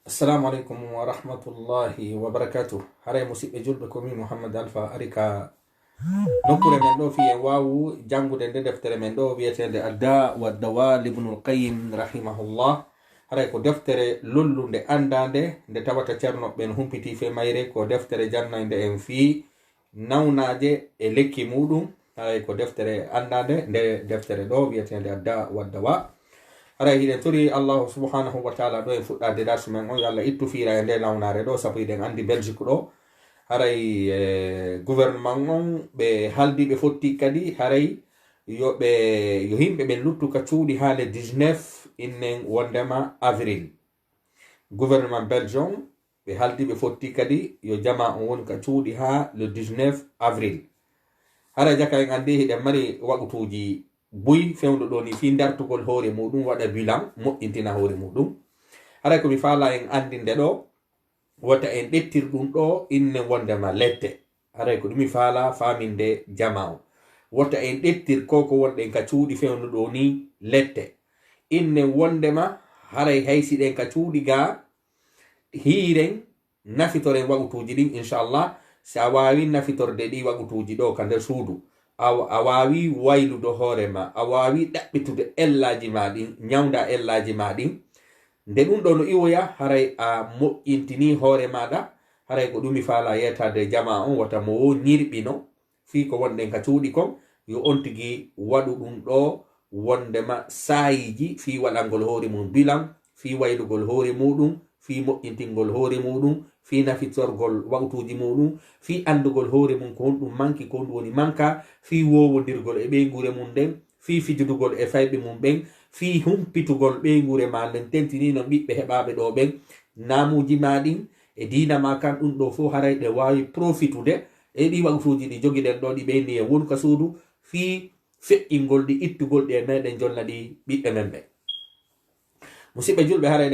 Assalamu alaikum wa rahmatullahi wa barakatuh. Haray musidɓe julɓe komi Muhammad Alpha arika nokkure men ɗo fi en wawu jangude nde deftere men ɗo wiyetede adda wa dawa libnul qayyim rahimahullah. Haray ko deftere lollunde andande nde tawata ceernoɓen humpiti fe mayre ko deftere jannande en fi nawnaje e lekki muɗum. Haray ko deftere andande nde deftere ɗo wiyetede adda wa dawa. Haray hiɗen tori allahu subhanahu wa taala ɗo en fuɗɗade darsu men on yo allah ittu fiira e nde lawnare ɗo sabu hiɗen andi Belgique ɗo haray gouvernement on ɓe haldi ɓe fotti kadi haray yo yimɓe ɓe luttu ka cuuɗi ha le 19 innen wondema avril. Gouvernement belgium ɓe haldi ɓe fotti kadi yo jama on woni ka cuuɗi ha le 19 avril. Haray jaka en andi hiɗen mari waɓutuji buy fewndo ɗo ni fi dartugol hoore muɗum waɗa bilan moƴƴintina hoore muɗum. Haray komi faala en andinde ɗo wota en ɗettir ɗum ɗo inne wondema lette. Haray ko ɗumi faala faminde jama o wota en ɗettir koko wonɗen ka cuuɗi fewndo ɗo ni lette inne wondema haray haysiɗen ka cuuɗi ga hiiren nafitoren waɓutuji ɗin inchallah. sa wawi nafitorde ɗi waɓutuji ɗo ka nder suudu a wawi wayludo hoorema, a wawi ɗaɓɓitude ellaji ma ɗin, ñawda ellaji ma ɗin. Nde ɗum ɗo no iwoya haray a moƴƴintini hoore maɗa. Haray ko ɗumi faala yetade jama on wata mo wo ñirɓino fi ko wonɗen ka cuuɗi kon yo on tigi waɗu ɗum ɗo wondema sayiji fi waɗangol hoore mum bilan, fi waylugol hoore muɗum, fi moƴƴintingol hoore muɗum, fi nafitorgol wawtuji muɗum, fi andugol hoore mum ko honɗum manki ko honɗum woni manka, fi wowodirgol e ɓeygure mum nden, fi fijudugol e fayɓe mum ɓen, fi humpitugol ɓeygure ma nden tentinino ɓiɓɓe heɓaɓe ɗo ɓen namuji ma ɗin e dina ma kan ɗum ɗo fo haray ɗe wawi profitude e ɗi wawtuji ɗi jogiɗen ɗo ɗi ɓeyni e wonka suudu fi feƴƴingol ɗi ittugol ɗi e meɗen jonna ɗi ɓiɓɓe men ɓe. Musidɓe julɓe haray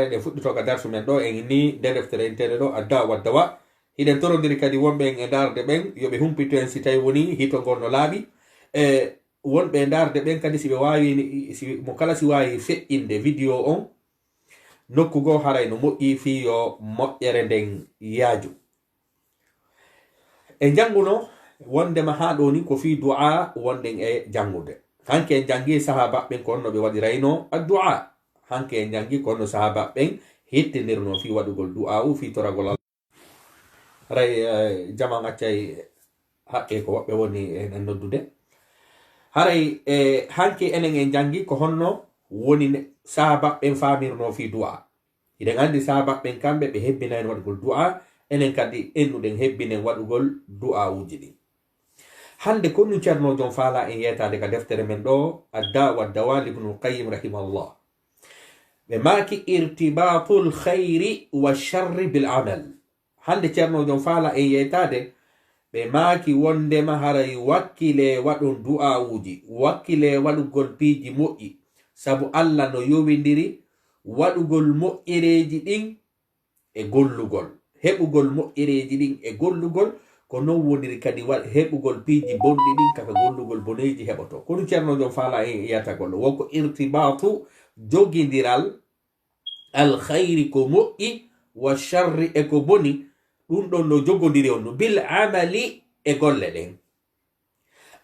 ɗen fuɗɗitoga darsu men ɗo en ni nde deftere entede ɗo adda wa dawa. Hiɗen torodiri kadi wonɓe e darde ɓen yoɓe humpito en si tawi woni hitogol no laaɓi e wonɓe e darde ɓen kadi siɓe wawi mo kala si wawi feƴƴinde vidéo on nokkugo haray no moƴƴi fi yo moƴƴere nden yaaju. E janguno wondema ha ɗo ni ko fi du'a wonɗen e jangude. Hanke en jangi sahaba ɓen ko onno ɓe waɗirayno addu'a. Hanke en jangi ko onno sahaba ɓen hettinirno fi waɗugol du'a u fi toragol Allah. Haray jaman accay haqqe ko woɓɓe woni en noddude. Haray hanke enen en jangi ko honno woni sahaba ɓen famirno fi du'a. Iɗen andi sahaba ɓen kamɓe ɓe hebbinaen waɗugol du'a, enen kadi ennuɗen hebbinen waɗugol du'a uji ɗin. Hande ko ɗum ceernojon faala en yetade ka deftere men ɗo adda wa dawa libnul qayyim rahimahullah. ɓe maki irtibatul khayri wa sharri bil amal. Hande ceernojon faala en yetade ɓe maki wondema haray wakkile waɗon du'a uji, wakkile waɗugol piiji moƴƴi, sabu Allah no yowindiri waɗugol moƴƴereji ɗin e gollugol, heɓugol moƴƴereji ɗin e gollugol ko non woniri kadi heɓugol piiji bonɗi ɗin kaka gollugol boneji heɓoto. Ko ɗum ceernojon faala en yiyatagol wonko irtibatu jogidiral al khayri ko moƴƴi wa sharri e ko boni ɗum ɗon no jogodiri on no bil amali e golle ɗen.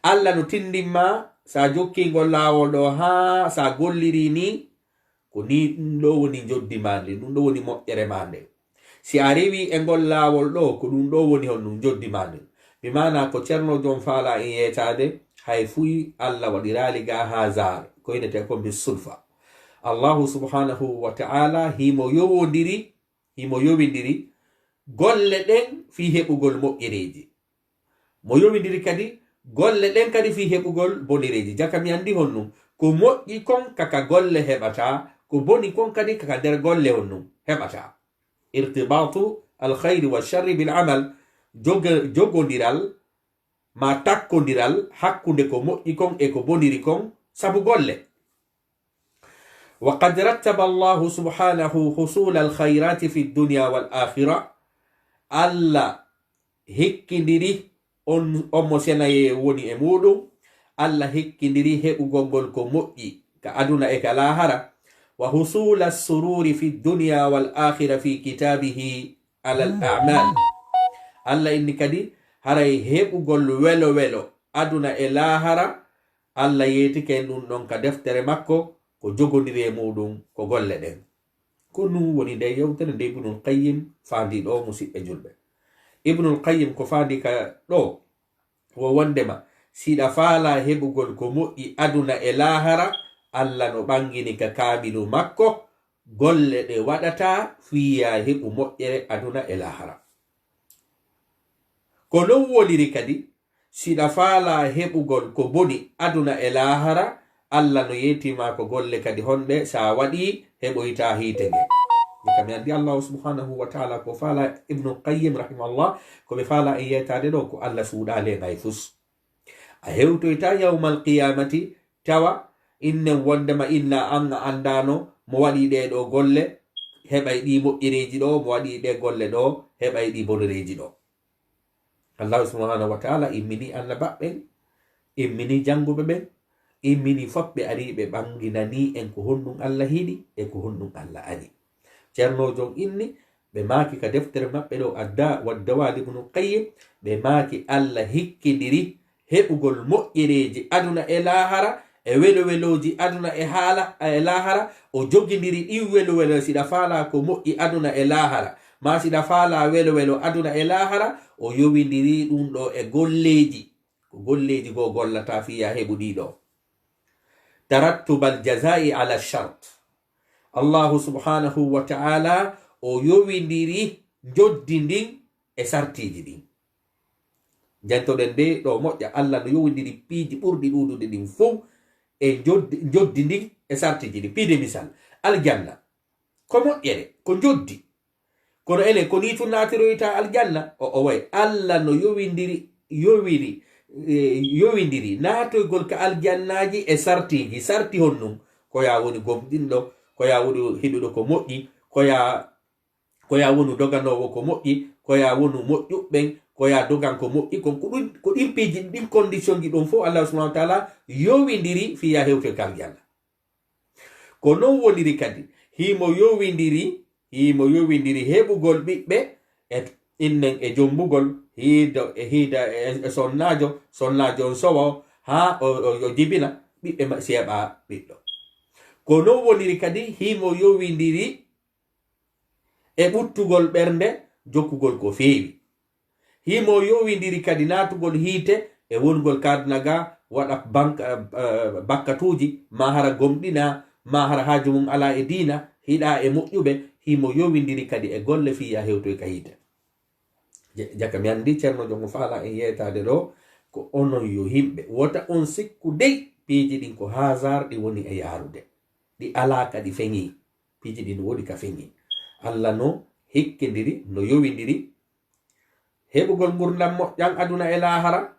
Allah no tindinma sa jokkingol laawol ɗo ha sa golliri ni ko ni ɗum ɗo woni joddi ma nde, ɗum ɗo woni moƴƴere ma nde. Si a rewi e ngol laawol ɗo ko ɗum ɗo woni honɗum joddi ma nde. Mi mana ko ceernojon faala en yetade hay fuyi Allah waɗirali ga hasard ko inete ko bis sulfa. Allahu subhanahu wa ta'ala himo yowindiri golle ɗen fi heɓugol moƴƴereji, mo yowindiri kadi golle ɗen kadi fi heɓugol bonireji. Jaka mi andi honnum ko moƴƴi kon kaka golle heɓata, ko boni kon kadi kaka nder golle honnum heɓata. Irtibatu al khayri wa sharri bil amal, jogodiral ma takkodiral hakkunde ko moƴƴi kon e ko boniri kon sabu golle. وقد رتب الله سبحانه حصول الخيرات في الدنيا والآخرة. الله هكندري أمو سناي وني أمودو. الله هكندري هؤغنغل كو مؤي كأدونا إكالاهرة. وحصول السرور في الدنيا والآخرة في كتابه على الأعمال. الله إني كدي هراي هيبو قول ولو ولو أدونا إلاهرا الله يتكين دون كدفتر مكو كو جوغو نري مودون كو قول لدن كنو وني دي يوتن دي ابن القيم فاندي دو مسيء جلبه. ابن القيم كو فاندي كا دو ووندما سيدا فالا هيبو قول كو مؤي أدونا إلاهرا الله no bangini ka kamilu makko golle de wadata fiya hebu moƴƴere aduna e lahara. Ko non woliri kadi sida faala heɓugol ko boni aduna e lahara allah no yetima ko golle kadi honde sa waɗi heɓoyta hiite nge. Kami andi Allah subhanahu wa ta'ala ko faala Ibn Qayyim rahimahullah ko be faala e yetade ɗo ko allah suuɗale ngay fus a hewtoyta yawmal qiyamati tawa innen wondema inna anga andano mo waɗi ɗe ɗo golle heɓay ɗi moƴƴereji ɗo mo waɗi ɗe golle ɗo heɓay ɗi bonoreji ɗo. Allah subhanahu wa ta'ala immini annabaɓɓen, immini janguɓe ɓen, immini foɓɓe ariɓe ɓanginani en ko honɗum Allah hiɗi e ko honɗum Allah ani. Ceernojon inni ɓe maaki ka deftere maɓɓe ɗo adda waddawali ibnu qayyim ɓe maaki Allah hikkidiri heɓugol moƴƴereji aduna e lahara e welo weloji aduna e haala e lahara o jogindiri ɗi welo welo siɗa faala ko moƴƴi aduna e lahara ma siɗa faala welo welo aduna e lahara o yowindiri ɗum ɗo e golleji ko golleji go gollata fiya heɓu ɗiɗo. Tarattubal jazai ala shart. Allahu subhanahu wa ta'ala o yowindiri joddi ndin e sartiji ɗin jantoɗen de ɗo moƴƴa Allah no yowindiri piiji ɓurɗi ɗuɗude ɗin fof e joddi ndin e sartiji ɗi. Piide misal aljanna ko moƴƴere ko joddi kono enen ko ni tun natiroyta aljanna o way Allah no yowindiri natoygol ka aljannaji e sartiji sarti honnum ko ya woni gomɗinɗo ko ya woni hiɗuɗo ko moƴƴi ko ya woni doganowo ko moƴƴi ko ya woni moƴƴuɓɓen ko ya dogan ko moƴƴi ko ɗin piiji ɗin condition ji ɗon fof Allah subhanahu wa ta'ala yowindiri fiya hewte ka aljanna. Ko non woniri kadi himo yowindiri heɓugol ɓiɓɓe e innen e jombugol hiida e sonnajo on sowo ha o jibina ɓiɓɓe seeɓa ɓiɗɗo. Ko non woniri kadi himo yowindiri e ɓuttugol ɓernde jokkugol ko feewi. Himo yowindiri kadi natugol hiite e wongol kadnaga waɗa bakkatuji ma hara gomɗina ma hara haaju mum ala e diina hiɗa e moƴƴuɓe himo yowindiri kadi e golle fiya hewtoy ka hiite. Jaka mi andi ceerno jongo faala en yeytade ɗo ko onon yo himɓe wota on sikku dey piiji ɗin ko hasard ɗi woni e yarude ɗi alaka ɗi feŋi piiji ɗin woni ka feŋi. Allah no hikkidiri no yowindiri heɓugol gurdam moƴƴan aduna e lahara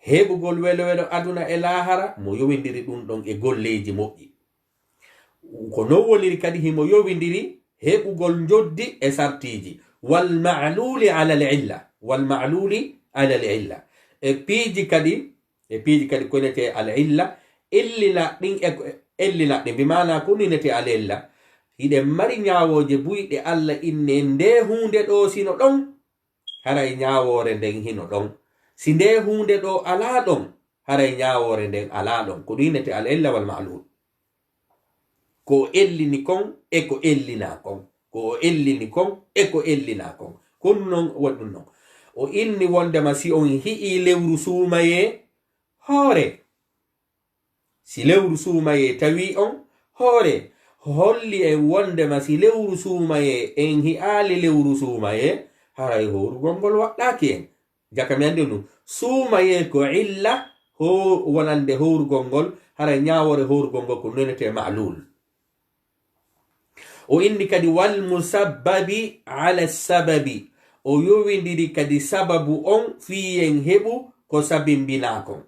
heɓugol welo welo aduna e lahara mo yowindiri ɗum ɗon e golleji moƴƴi. Ko non woniri kadi himo yowindiri heɓugol joddi e sartiji wal ma'luli ala al illa e piiji kadi ko nete al illa illina ɗin bimana ko ninete al illa hiɗen mari ñawoje buyɗe Allah inne nde hunde ɗo sino ɗon haray ñawore nden hino ɗon si nde hunde ɗo ala ɗon haray ñawore nden ala ɗon ko ninete al illa wal ma'lul ko ellini kon e ko ellina kon ko ellini kon e ko ellina kon kon non waɗɗum non o inni wondema si on hi'i lewru suumaye hoore si lewru suumaye tawi on hoore holli en wondema si lewru suumaye en hi'ali lewru suumaye haray horugol ngol waɗɗaki en jaka mi andi ɗum suumaye ko illa ho wonande horugol ngol haray ñawore horugol ngol ko nonete ma'lul. O inni kadi wal musabbabi ala sababi o yowindiri kadi sababu on fiyen heɓu ko sabimbinakon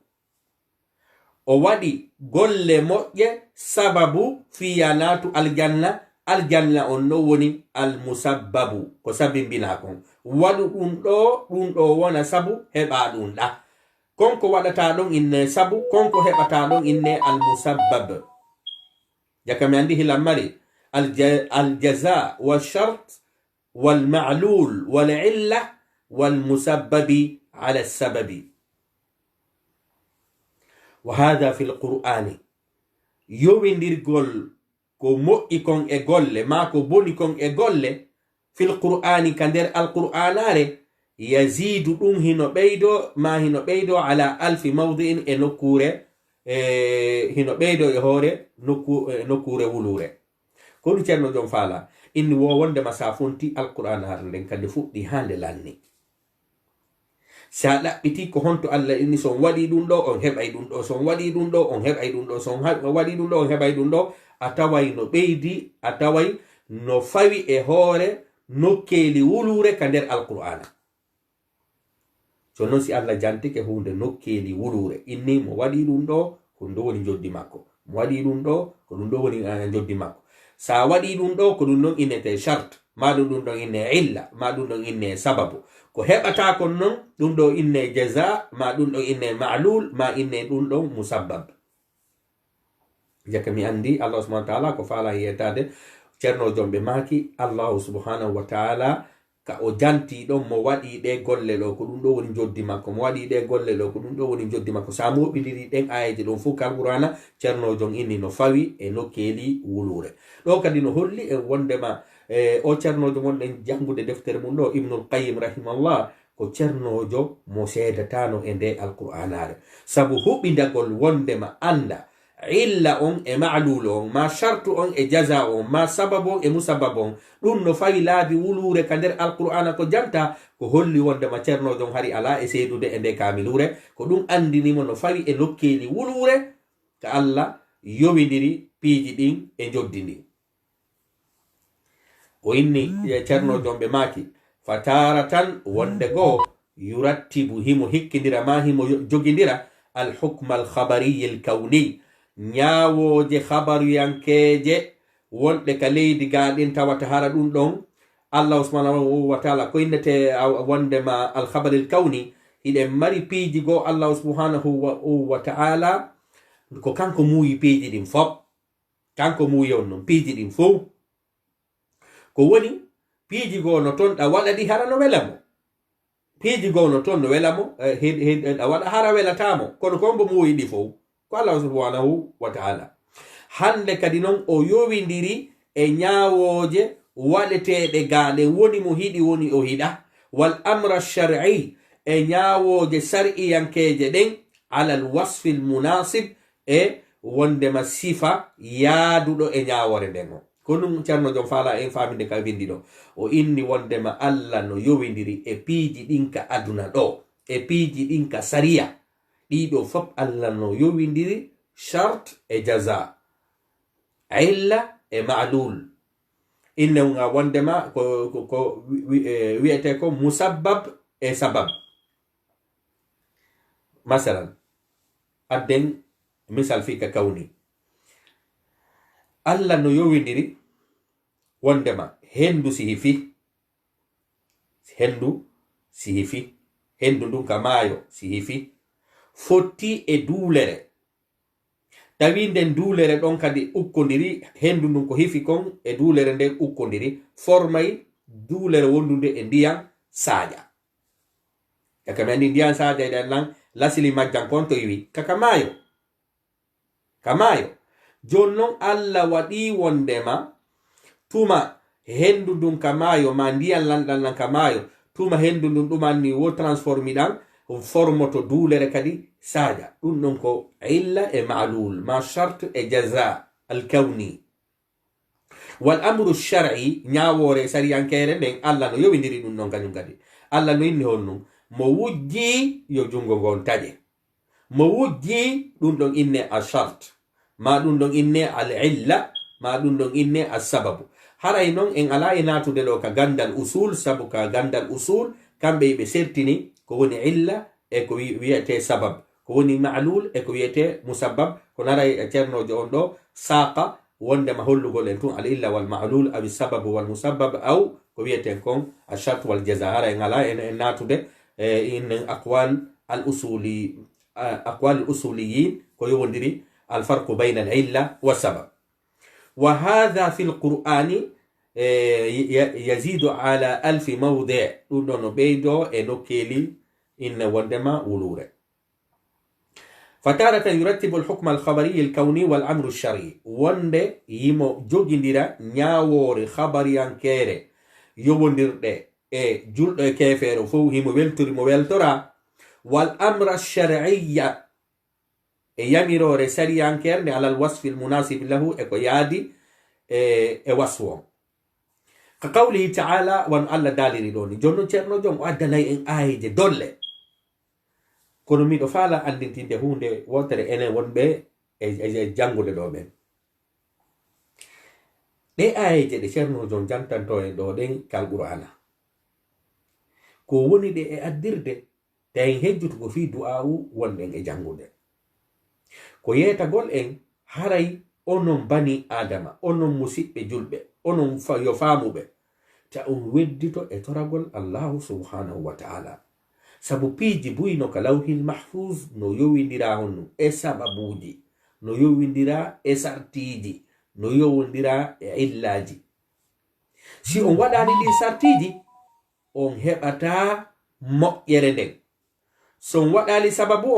o waɗi golle moƴƴe sababu fiya naatu aljanna on no woni almusabbabu ko sabimbinakon waɗu ɗum ɗo wona sabu heɓa ɗum ɗa konko waɗata ɗon inne sabu konko heɓata ɗon inne almusabbab. jakami andi hilammari الجزاء والشرط والمعلول والعلة والمسبب على السبب. وهذا في القرآن يوينديرغول كو موئيكون اغول ما كو بونيكون اغول في القرآن كندر القرآن يزيد دون هنا بيدو ما هنا بيدو على 1000 موضع انوكوري هنا بيدو يهوري نوكوري ولوري كونو تيرنو جون فالا إني وونde masafunti القرآن harnden kadi fuɗɗi hande lanni sa ɗaɓɓiti ko honto Allah inni son waɗi ɗum ɗo on heɓay ɗum ɗo son waɗi ɗum ɗo on heɓay ɗum ɗo son waɗi ɗum ɗo on heɓay ɗum ɗo a taway no ɓeydi a taway no fawi e hoore nokkeeli wulure ka nder alqur'ana so non si Allah jantike hunde nokkeeli wulure inni mo waɗi ɗum ɗo ko ɗum ɗo woni joddi makko mo waɗi ɗum ɗo ko ɗum ɗo woni joddi makko sa waɗi ɗum ɗo ko ɗum ɗon innete charte ma ɗum ɗum ɗon inne illa ma ɗum ɗon inne sababu ko heɓata kon non ɗum ɗo inne jaza ma ɗum ɗon inne ma'lul ma inne ɗum ɗon musabbab jaka mi andi Allah subhanahu wa ta'ala ko faala yetade cerno jombe maki Allah subhanahu wa ta'ala ka o janti ɗon mo waɗi ɗe golle ɗo ko ɗum ɗo woni joddi makko mo waɗi ɗe golle ɗo ko ɗum ɗo woni joddi makko sa moɓidiri ɗen ayeji ɗon fu kalqur'ana cernojon inni no fawi e nokkeeli wulure ɗo kadi no holli en wondema o cernojo gonɗen jangude deftere mum ɗo Ibnul Qayyim rahimahullah ko cernojo mo seedatano e nde alqur'anare sabu huɓidagol wondema anda illa on e ma'lul on ma shartu on e jaza on ma sababu on e musabab on ɗum no fawi laabi wulure ka nder alqur'ana ko janta ko holli wondema cernojon hari ala e seedude e nde kamilure ko ɗum andinimo no fawi e nokkeeli wulure ka Allah yowidiri piiji ɗin e joddi ndin o inni cernojon ɓe maaki fataratan wonde goo yurattibu himo hikkidira ma himo jogindira alhukma alkhabariyi alkawni ñaawoje habaruyankeje wonɗe ka leydi gaɗin tawata hara ɗum ɗon Allah subhanahu wa ta'ala ko innete wondema alkhabaril kawni hiɗen mari piiji goo Allah subhanahu wa ta'ala ko kanko muuyi piiji ɗin fop kanko muuyi on non piiji ɗin fof ko woni piiji goo no ton ɗa waɗa ɗi hara no welamo piiji goo no ton no welamo ɗa waɗa hara welatamo kono kombo muuyi ɗi fof ko Allah subhanahu wa ta'ala hande kadi non o yowindiri e ñaawoje waɗeteɗe gaɗe woni mo hiɗi woni o hiɗa wal amra shar'i e ñaawoje sar'iyankeje ɗen alal wasfil munasib e wondema sifa yaaduɗo e ñaawore nden o ko ɗum ceerno jom faala en faminde ka windi ɗo o inni wondema Allah no yowindiri e piiji ɗin ka aduna ɗo e piiji ɗin ka sariya ɗiɗo fop Allah no yowindiri shart e jaza illa e ma'lul innenga wondema ko wiyete ko musabbab e sabab masalan adden misal fi ka kawni Allah no yowindiri wondema hendu si hifi hendu ndun ka maayo si hifi fotti e duulere tawi nden duulere ɗon kadi ukkodiri hendu ndun ko hifi kon e duulere nden ukkodiri formay duulere wondude e ndiyam saaƴa kakami andi ndiyam saaƴa e ɗen lan lasili majjan kon to yiwi kaka maayo jon non Allah waɗi wondema tuma hendu ndun ka maayo ma ndiyam lanɗan nan ka maayo tuma hendu ndun ɗumanni wo transformi ɗan formoto duulere kadi saaƴa ɗum ɗon ko illa e ma'lul ma shart e jaza alkawni wal amru shar'i ñaawore sariyankere nden Allah no yowindiri ɗum ɗon kañum kadi Allah no inni hon ɗum mo wujji yo jungo ngon taƴe mo wujji ɗum ɗon inne a shart ma ɗum ɗon inne al illa ma ɗum ɗon inne a sababu haray noon en ala e natude ɗo ka gandal usul sabu ka gandal usul kamɓe yiɓe sertini ko woni illa e ko wiyete sabab ko woni ma'lul e ko wiyete musabbab ko naray ceernojo on ɗo saqa wondema hollugol en tun al illa wal ma'lul aw sababu wal musabbab aw ko wiyeten kon ashart wal jaza ara en ala en natude in aqwal al usuliyin ko yowondiri al farqu bayna al illa wa sabab وهذا في القرآن يزيد على 1000 موضع دون بيدو انوكيلي ان وندما ولوره. فتارة يرتب الحكم الخبري الكوني والامر الشرعي وند يمو جوجنديرا نياوري خبريان كيري يوبنديرده جول كيفيرو فو هيمو ويلتوري مو ويلتورا والامر الشرعي يميرو رساليان كيرني على الوصف المناسب له اكو يادي وصفه كقوله تعالى وان الله داليري دوني جونو تشيرنو جون ادناي ان ايجي دوله kono miɗo faala andintinde hunde wotere enen wonɓe e jangude ɗo ɓen ɗe ayeje ɗe ceerno jon jantanto en ɗo ɗen kal qur'ana ko woni ɗe e addirde tawi hejjutugo fi du'awu wonɗen e jangude ko yetagol en haray onon bani adama onon musidɓe julɓe onon yo faamuɓe ta on weddito e toragol allahu subhanahu wa ta'ala sabu piiji buyno ka lawhil mahfuz no yowindira honno e sababuji no yowindira e sartiji no yowindira e illaji si on waɗani ɗi sartiji on heɓata moƴƴere nden so on waɗali sababu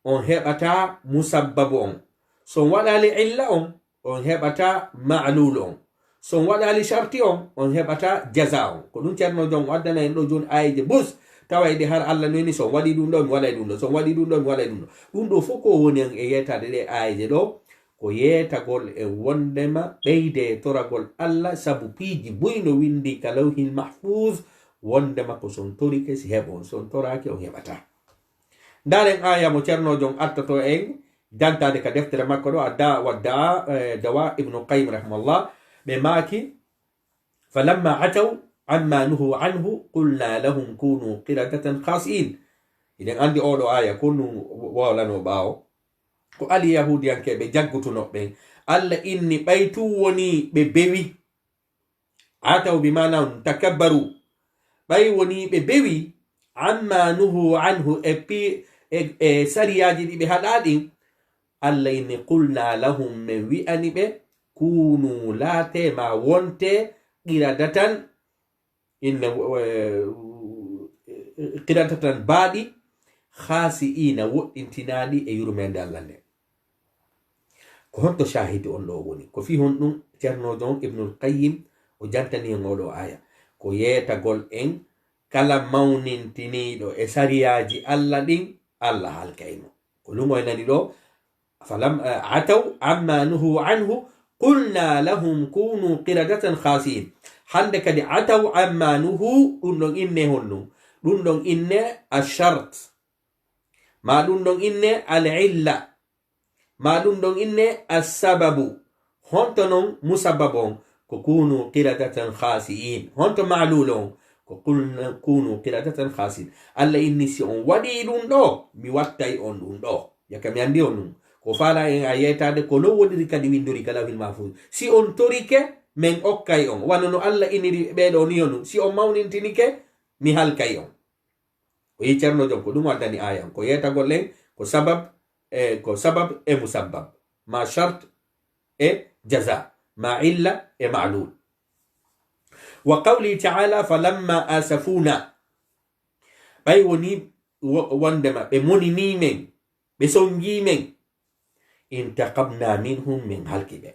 on heɓata musabbabu on so on waɗali illa on heɓata ma'lul on so on waɗali sharti on heɓata jaza on ko ɗum ceerno jon waddana en ɗo joni ayije bus tawayde har Allah noni so waɗi ɗum ɗo mi waɗay ɗum ɗo so waɗi ɗum ɗo mi waɗay ɗum ɗo ɗum ɗo fof ko woni e yetade ɗe ayije ɗo ko yetagol e wondema ɓeyde toragol Allah sabu piiji buyno windi ka lawhil mahfuz wondema ko son torike si heɓon son torake on heɓata ndaren aya mo ceernojon attato en jantade ka deftere makko ɗo adda wadda dawa ibnu qayyim rahimahullah ɓe maaki falamma ataw amma nuhu anhu qulna lahum kunu qiradatan khasi'in iden andi oɗo aya kunu wolano ɓawo ko ali yahudiyankeɓe jaggutunoɓe Allah inni ɓaytu woni ɓe bewi ataw bimana takabbaru ɓay woni ɓe bewi amma nuhu anhu e sariyaji ɗi ɓe haɗaɗin Allah inni qulna lahum min wi'ani ɓe kunu laate ma wonte qiradatan inne qiradatan baɗi khasi'ina woɗɗintinaɗi e yurmede Allah nde ko honto shahidi on ɗo woni ko fi hon ɗum ceernojon ibnul qayyim o jantani en oɗo aya ko yetagol en kala mawnintiniɗo e sariyaji Allah ɗin Allah halkayno ko lumo e nani ɗo falam ataw amma nuhu anhu qulna lahum kunu qiradatan khasi'in hande kadi ataw amma nuhu ɗum ɗon inne honno ɗum ɗon inne ashart ma ɗum ɗon inne al-illa ma ɗum ɗon inne as-sababu honto non musabbabu on ko kunu qiradatan khasi'in honto ma'lul on ko kunu qiradatan khasi'in Allah inni si on waɗi ɗum ɗo mi wattay on ɗum ɗo yaka mi andi on ɗum ko fala en a yetade ko no woniri kadi windori kala fil mahfuz si on torike men okkay on wano no Allah iniri ɓeɗo ni on si on mawnintinike mi halkay on o yi ceerno jon ko ɗum waddani aya ko yetagol len ko sabab e musabbab ma shart e jaza ma illa e ma'lul wa qawli ta'ala falamma asafuna ɓay woni wondema ɓe monini men ɓe songi men intaqamna minhum min halkiɓe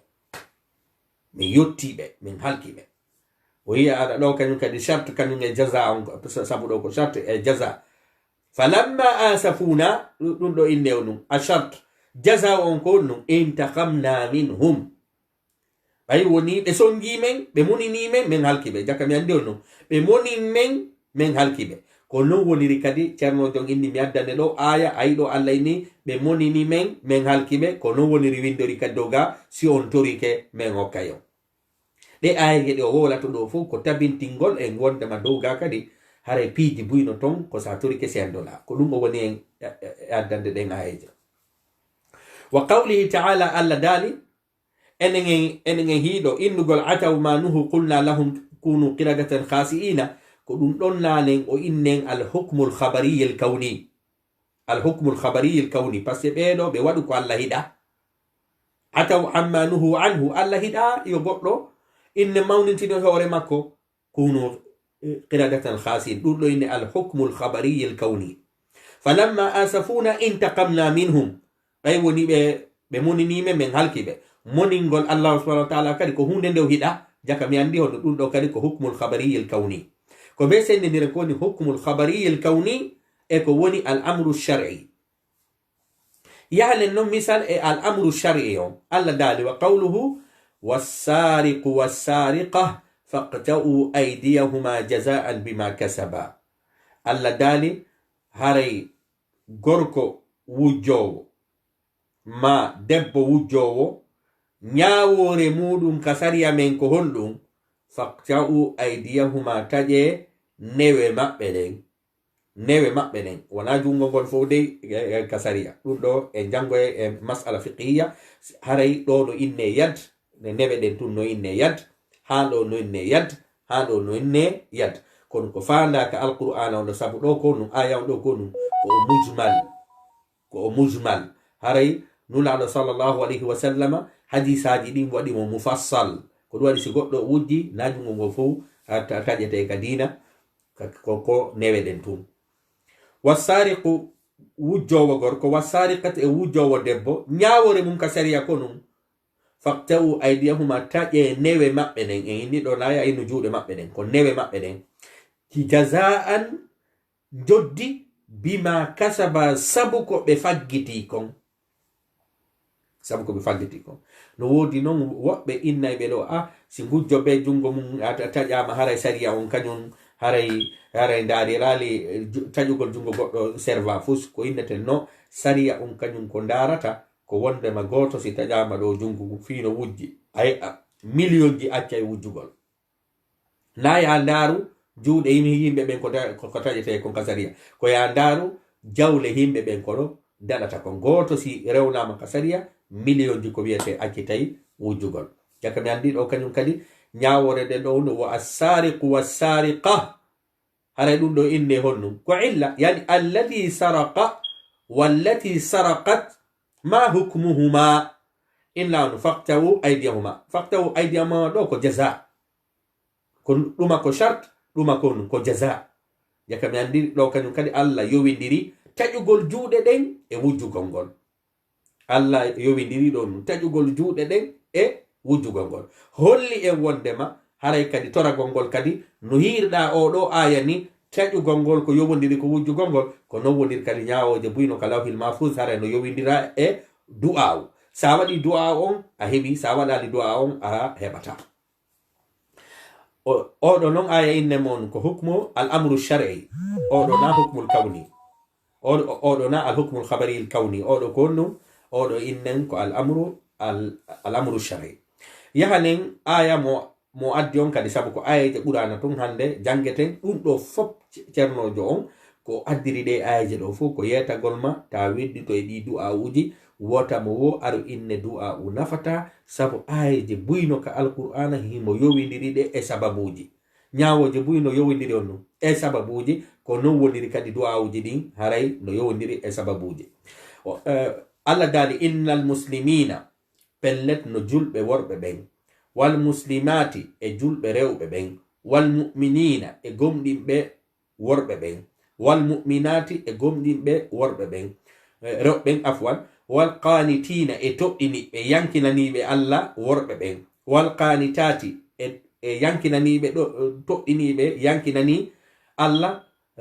min yottiɓe min halkiɓe o yiya aɗa ɗo kañum kadi charte kañum e jaza on sabu ɗo ko charte e jaza falamma asafuna ɗum ɗo inde o ɗum a charte jaza on ko ɗum intaqamna minhum ɓay woni ɓe songi men ɓe monini men min halkiɓe jakka mi andi on ɗum ɓe monin men min halkiɓe ko non woniri kadi ceerno jon inni mi addane ɗo aya ayi ɗo Allah inni ɓe monini men min halkiɓe ko non woniri windori kadi dow ga si on torike men hokkay on ɗe ayaje ɗe o wowlato ɗo fof ko tabintingol en wondema dow ga kadi haray piiji buyno ton ko sa torike sendola ko ɗum o woni en addande ɗen ayaje wa qawlihi ta'ala Allah daali enen en hiiɗo innugol ataw ma nuhu qulna lahum kunu qiradatan khasi'ina ko ɗum ɗon nanen o innen alhukmul khabariyel kawni alhukmul khabariyel kawni par ce que ɓeɗo ɓe waɗu ko Allah hiɗa ataw amma nuhu anhu allah hiɗa yo goɗɗo inne mawnintino hoore makko kunu qiradatan khasin ɗum ɗo inne alhukmu alkhabariy alkawni falamma asafuna intaqamna minhum ɓay woni ɓe moninime men halki ɓe moningol allah subhanahu wa taala kadi ko hunde ndew hiɗa jaka mi andi hono ɗum ɗo kadi ko hukmu alkhabariy alkawni ko be sendidira ko woni hukmu alkhabariy alkawni e ko woni al amru shar'i yahlen noon misal e al amru shar'i on allah daali wa qawluhu wassariqu wassariqa faqta'u aydiyahuma jaza'an bima kasaba allah daali haray gorko wujjowo ma debbo wujjowo ñawore muɗum ka sariya men ko honɗum faqta'u aydiyahuma taƴe newe maɓɓe ɗen wona jungo ngol fof dey ka sariya ɗum ɗo e jango e masala fiqiya haray ɗo no inne yad ne newe ɗen tun no inne yad ha ɗo no inne yad ha ɗo no inne yad kono ko fandaka alqur'ana on ɗo sabu ɗo ko num aya on ɗo ko num ko o mujmal haray nulaɗo sallllahu alayhi wa sallama hadisaji ɗin waɗimo mufassal ko ɗum waɗi si goɗɗo wujji na jungo ngol fof taƴete ka dina ko newe ɗen tun wassariqu wujjowo gorko wassariqat e wujjowo debbo ñawore mum ka sariya ko num faqta'u aydiyahuma taƴe newe maɓɓe ɗen en inni ɗo naya ino juuɗe maɓɓe ɗen ko newe maɓɓe ɗen jaza'an joddi bima kasaba sabu ko ɓe faggiti kon no wodi noon woɓɓe innayɓe ɗo si gujjo be jungo mum taƴama haray sariya on kañum haray ndarirali taƴugol jungo goɗɗo serva fus ko inneten no sariya on kañum ko darata ko wondema goto si taƴama ɗo jungo fino wujji ay million ji accay wujjugol na ya ndaru juuɗe yimɓe ɓen ko taƴete kon ka sariya ko ya ndaru jawle yimɓe ɓen koɗo daɗata kon goto si rewnama ka sariya million ji ko wiyete accitay wujjugol jaka mi andi ɗo kañum kadi ñawore de ɗo no wa assariqu wassariqa haray ɗum ɗo inde honnum ko illa yani allati saraqa wallati saraqat ma hukmuhuma illa no faqtawu aydiyahuma ɗo ko jaza ko ɗuma ko shart ɗuma ko jaza jaka mi andi ɗo kañum kadi allah yowindiri taƴugol juuɗe ɗen e wujjugol ngol allah yowindiri ɗo ɗum taƴugol juuɗe ɗen e wujjugol ngol holli e wondema haray kadi toragol ngol kadi no hirɗa oɗo aya ni taƴugol ngol ko yowodiri ko wujjugol ngol ko non woniri kadi ñawoje buyno ka lawhil mahfus haray no yowindira e du'aw sa waɗi du'a on a heɓi sa waɗali du'a on a heɓata oɗo noon aya inne mon ko hukmu al amru shar'i oɗo na hukmul kawni oɗo na al hukmul khabari al kawni oɗo ko num oɗo innen ko al amru shar'i yahanen aya mo addi on kadi sabu ko ayaje ɓurana tun hande jangeten ɗum ɗo fop ceernojo on ko addiri ɗe ayaje ɗo fof ko yetagol ma ta weddito e ɗi du'a uji wotamo wo aɗo inne du'a u nafata sabu ayaje buyno ka alqur'ana himo yowidiri ɗe e sababuji ñawoje buyno yowidiri on ɗum e sababuji ko non woniri kadi du'a uji ɗin haray no yowidiri e sababuji allah daali innal muslimina pellet no julɓe worɓe ɓen wal muslimati e julɓe rewɓe ɓen wal mu'minina e gomɗinɓe worɓe ɓen wal mu'minati e gomɗinɓe worɓe ɓen rewɓen afwan wal qanitina e toɗɗiniɓe yankinaniɓe allah worɓe ɓen wal qanitati e yankinaniɓe toɗɗiniɓe yankinani allah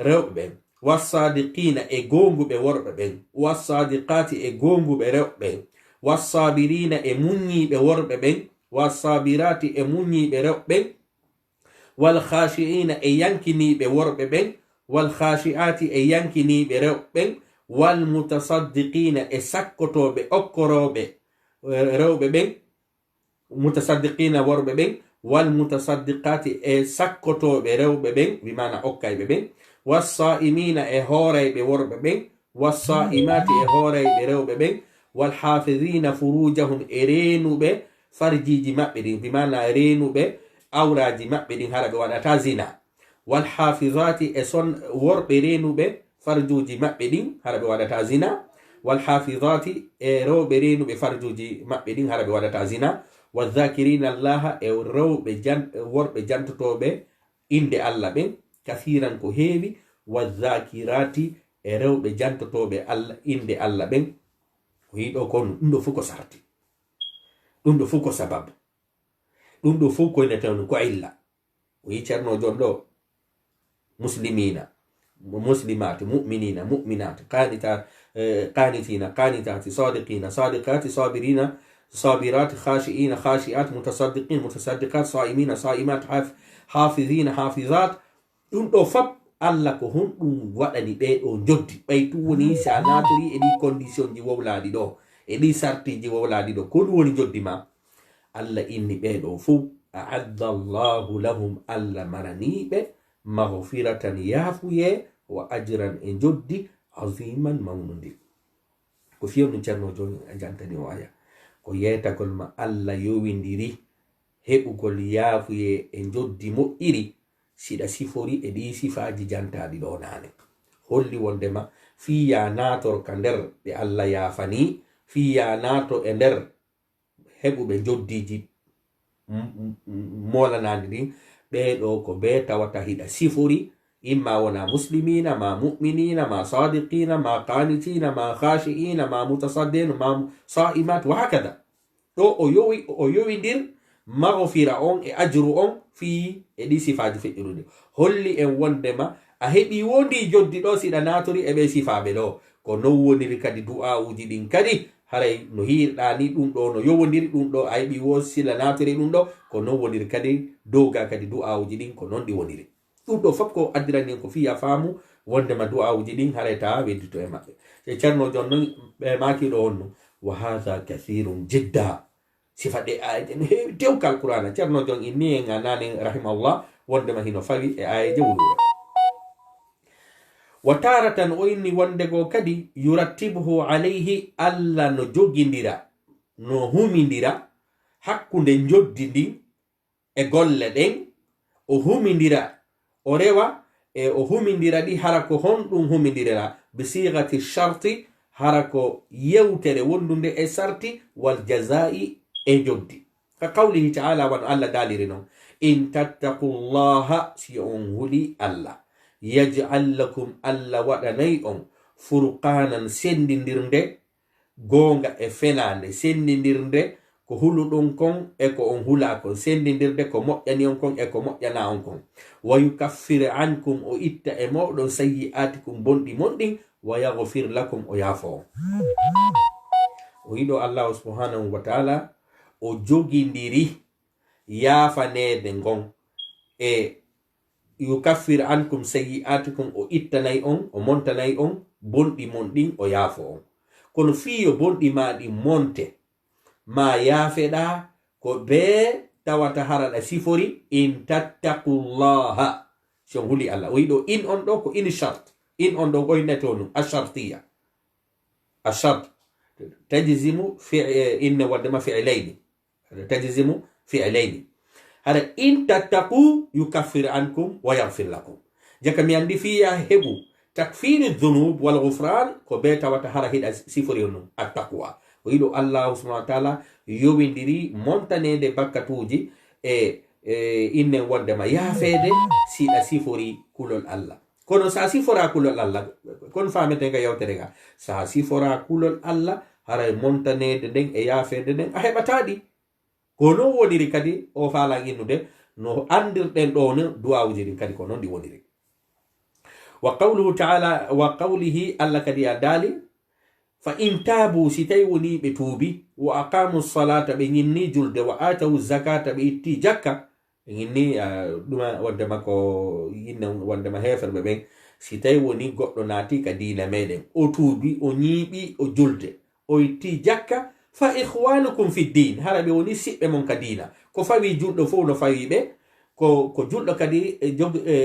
rewɓe ɓen wassadiqina e gonguɓe worɓe ɓen wassadiqati e gonguɓe rewɓe ɓen wassabirina e muññiɓe worɓe ɓen wassabirati e muññiɓe rewɓe ɓen wal khashi'ina e yankiniɓe worɓe ɓen wal khashi'ati e yankiniɓe rewɓe ɓen wal mutasaddiqina e sakkotoɓe okkoroɓe rewɓe ɓen mutasaddiqina worɓe ɓen wal mutasaddiqati e sakkotoɓe rewɓe ɓen wimana okkayɓe ɓen wassa'imina e hoorayɓe worɓe ɓen wassa'imati e hoorayɓe rewɓe ɓen wal hafidina furujahum e renuɓe farjiji maɓɓe ɗin wimana renuɓe awraji maɓɓe ɗin hara ɓe waɗata zina wal hafizati e son worɓe renuɓe farjuji maɓɓe ɗin hara ɓe waɗata zina والحافظات رو برين بفرجوجي ما بدين هرب ولا تازينا والذاكرين الله رو بجان ور بجان توبه إند الله بين كثيرا كهيبي والذاكرات رو بجان توبه الله إند الله بين ويدو كون ندو فوكو سارتي ندو فوكو سبب ندو فوكو نتون كو إلا ويشرنو جوندو مسلمين مسلمات مؤمنين مؤمنات قانتين قانتات صادقين صادقات صابرين صابرات خاشئين خاشئات متصدقين متصدقات صائمين صائمات حافظين حافظات دون دو فاب alla ko honɗum waɗani ɓeɗo joddi ɓaytu woni sa natori e ɗi condition ji wowlaɗi ɗo e ɗi sartiji wowlaɗi ɗo ko ɗum woni joddi ma allah inni ɓeɗo fuu a'adda allahu lahum allah maraniɓe maghfiratan yafuye wa ajran e joddi aziman mawnude ko fiyonu ceerno joni a jantani o aya ko yetagol ma allah yowindiri heɓugol yafuye e joddi moƴƴiri siɗa sifori e ɗi sifaji jantaɗi ɗo nane holli wondema fiya nator ka nder ɓe allah yafani fiya nato e nder heɓuɓe joddiji molanadi ɗin ɓeɗo ko be tawata hiɗa sifori imma wona muslimina ma mu'minina ma sadiqina ma qanitina ma khashiina ma mutasaddin ma sa'imat wa hakada ɗo o yowidir maghfira on e ajru on fi e ɗi sifaji feƴƴirude holli en wondema a heɓi wondi joddi ɗo siɗa natori e ɓe sifaɓe ɗo ko non woniri kadi du'a'uji ɗin kadi haray no hirɗa ni ɗum ɗo no yowodiri ɗum ɗo a heɓi wo sila natori ɗum ɗo ko non woniri kadi dowga kadi du'a'uji ɗin ko non ɗi woniri ɗum ɗo fof ko addirani ko fiya faamu wondema du'a'uji ɗin haray ta weddito e maɓɓe e ceerno jon non ɓe makiɗo on no wa hadha kathirum jidda sifaɗe ayaje no heewi dewkal qur'ana ceerno jon inni en anani rahimahullah wondema hino fawi e ayaje wulure wa taratan o inni wondego kadi yurattibuhu alayhi allah no jogindira no humindira hakkunde joddi ndin e golle ɗen o humindira o rewa e o humindira ɗi hara ko honɗum humindirira bi sigati sharti hara ko yewtere wondude e sarti wal jazai e joddi ka qawlihi ta'ala wan allah daliri non in tattaqullaha si on huli allah yaj'al lakum allah waɗanay on furqanan sendidirde gonga e fenande sendidirde ko huluɗon kon e ko on hula kon sendidirde ko moƴƴani on kon e ko moƴƴana on kon wa yukaffir ankum o itta e moɗon sayyi'atikum bonɗi monɗin wa yaghfir lakum o yaafo on o yiɗo allahu subhanahu wa ta'ala o jogindiri yaafanede ngon e yukaffir ankum sayyi'atikum o ittanay on o montanay on bonɗi mon ɗin o yaafo on kono fiyo bonɗi maɗi monte ma yaafeɗa ko be tawata haraɗa sifori in tattaqullaha so huli allah o yiɗo in on ɗo ko in shart in on ɗo ɓoyneto num ashartiya ashart tajzimu inne waddema fi'layni tajzimu fi'layni hara in tattaqu yukaffir ankum wa yaghfir lakum jaka mi andi fiya hebu takfiri dhunub wal ghufran ko be tawata hara hida sifori num attaqwa o yiɗo allah subhanahu wa ta'ala yowindiri montanede bakkatuji e inne wondema yaafede siɗa sifori kulol allah kono sa sifora kulol allah kono fametenga yawtere ga sa sifora kulol allah haray montanede nden e yaafede nden a heɓataɗi ko non woniri kadi o faala innude no andirɗen ɗo no duwawuji ɗin kadi ko non ɗi woniri wa qawluhu ta'ala wa qawlihi allah kadi a daali fa in tabu si tawi woni ɓe tuubi wa aqamu salata ɓe ñinni julde wa atawu zakata ɓe itti jakka ɓe ñinni ɗuma wondema ko yinne wondema heferɓe ɓen si tawi woni goɗɗo naati ka diina meɗen o tuubi o ñiiɓi o julde o itti jakka fa ihwanukum fi din hara ɓe woni siɓɓe mon ka diina ko fawi julɗo fof no fawi ɓe ko julɗo kadi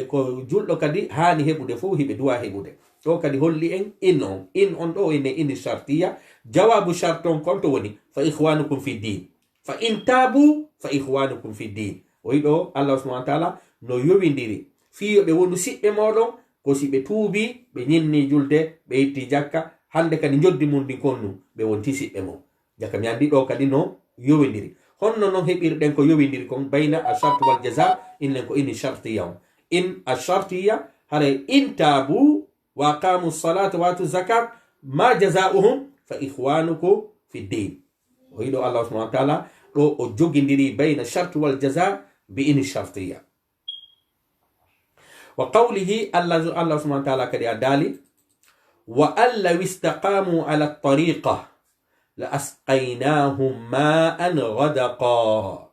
ko julɗo kadi hani heɓude fof hiɓe duwa heɓude ɗo kadi holli en in on ɗo ene ini shartiya jawabu shart on kon to woni fa ihwanukum fi din fa in tabu fa ihwanukum fi din o yiɗo allah subhanahu wa ta'ala no yowindiri fiyoɓe wonu siɓɓe moɗon ko si ɓe tuubi ɓe ñinni julde ɓe itti jakka hande kadi joddi mum ndi konnu ɓe wonti siɓɓe mo jaka mi andi ɗo kadi no yowindiri honno noon heɓirɗen ko yowindiri kon bayna ashart wal jaza innen ko ini shartiya on in ashartiya haray in tabu wa aqamu salata wa atu zakat ma jazauhum fa ihwanukum fi ddin o yiɗo allah subhanahu wa taala ɗo o jogindiri bayna shart wal jaza bi ini shartiya wa qawlihi allah subhanahu wa taala kadi a daali wa an law istaqamu ala tariqa la asqaynahum ma'an ghadaqa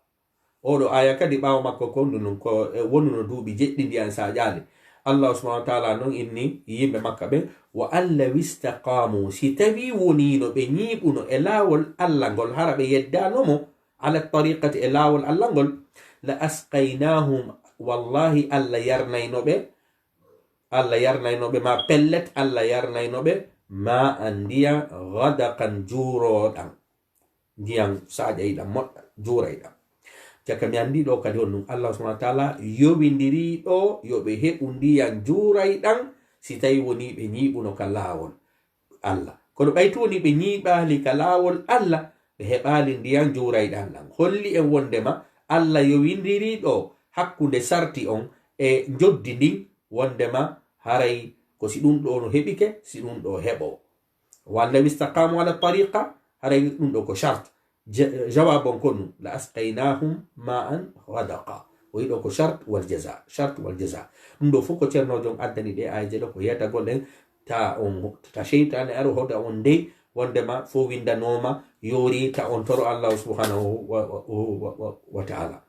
oɗo aya kadi ɓawo makko ko ndunum ko wonuno duuɓi jeɗɗi an saƴade allah subhanahu wa taala noon inni yimɓe makka ɓe wa an law istaqamu si tawi wonino ɓe ñiiɓuno e laawol allah ngol hara ɓe yeddanomo ala tariqati e laawol allah ngol la asqaynahum wallahi allah yarnaynoɓe ma pellet allah yarnaynoɓe ma an ndiyam ghadaqan juuroɗam ndiyam saƴayɗam moɗɗa juurayɗam caka mi andi ɗo kadi on ɗum allah subhanahu wa taala yowindiri ɗo yoɓe heɓu ndiyam juurayɗam si tawi woni ɓe ñiiɓuno ka laawol allah kono ɓaytu woni ɓe ñiiɓali ka laawol allah ɓe heɓali ndiyam juurayɗam ɗam holli en wondema allah yowindiri ɗo hakkunde sarti on e joddi ndin wondema haray ko si ɗum ɗo no heɓike si ɗum ɗo heɓo walla istaqamu ala tariqa haray ɗum ɗo ko shart jawabon konnu la asqaynahum ma'an ghadaqa o yiɗo ko shart wal jaza ɗum ɗo fof ko ceernojo addani ɗe aje ɗo ko yetagol en ta cheytane aro hoda on ndey wondema fo windanoma yori ta on toro allah subhanahu wa ta'ala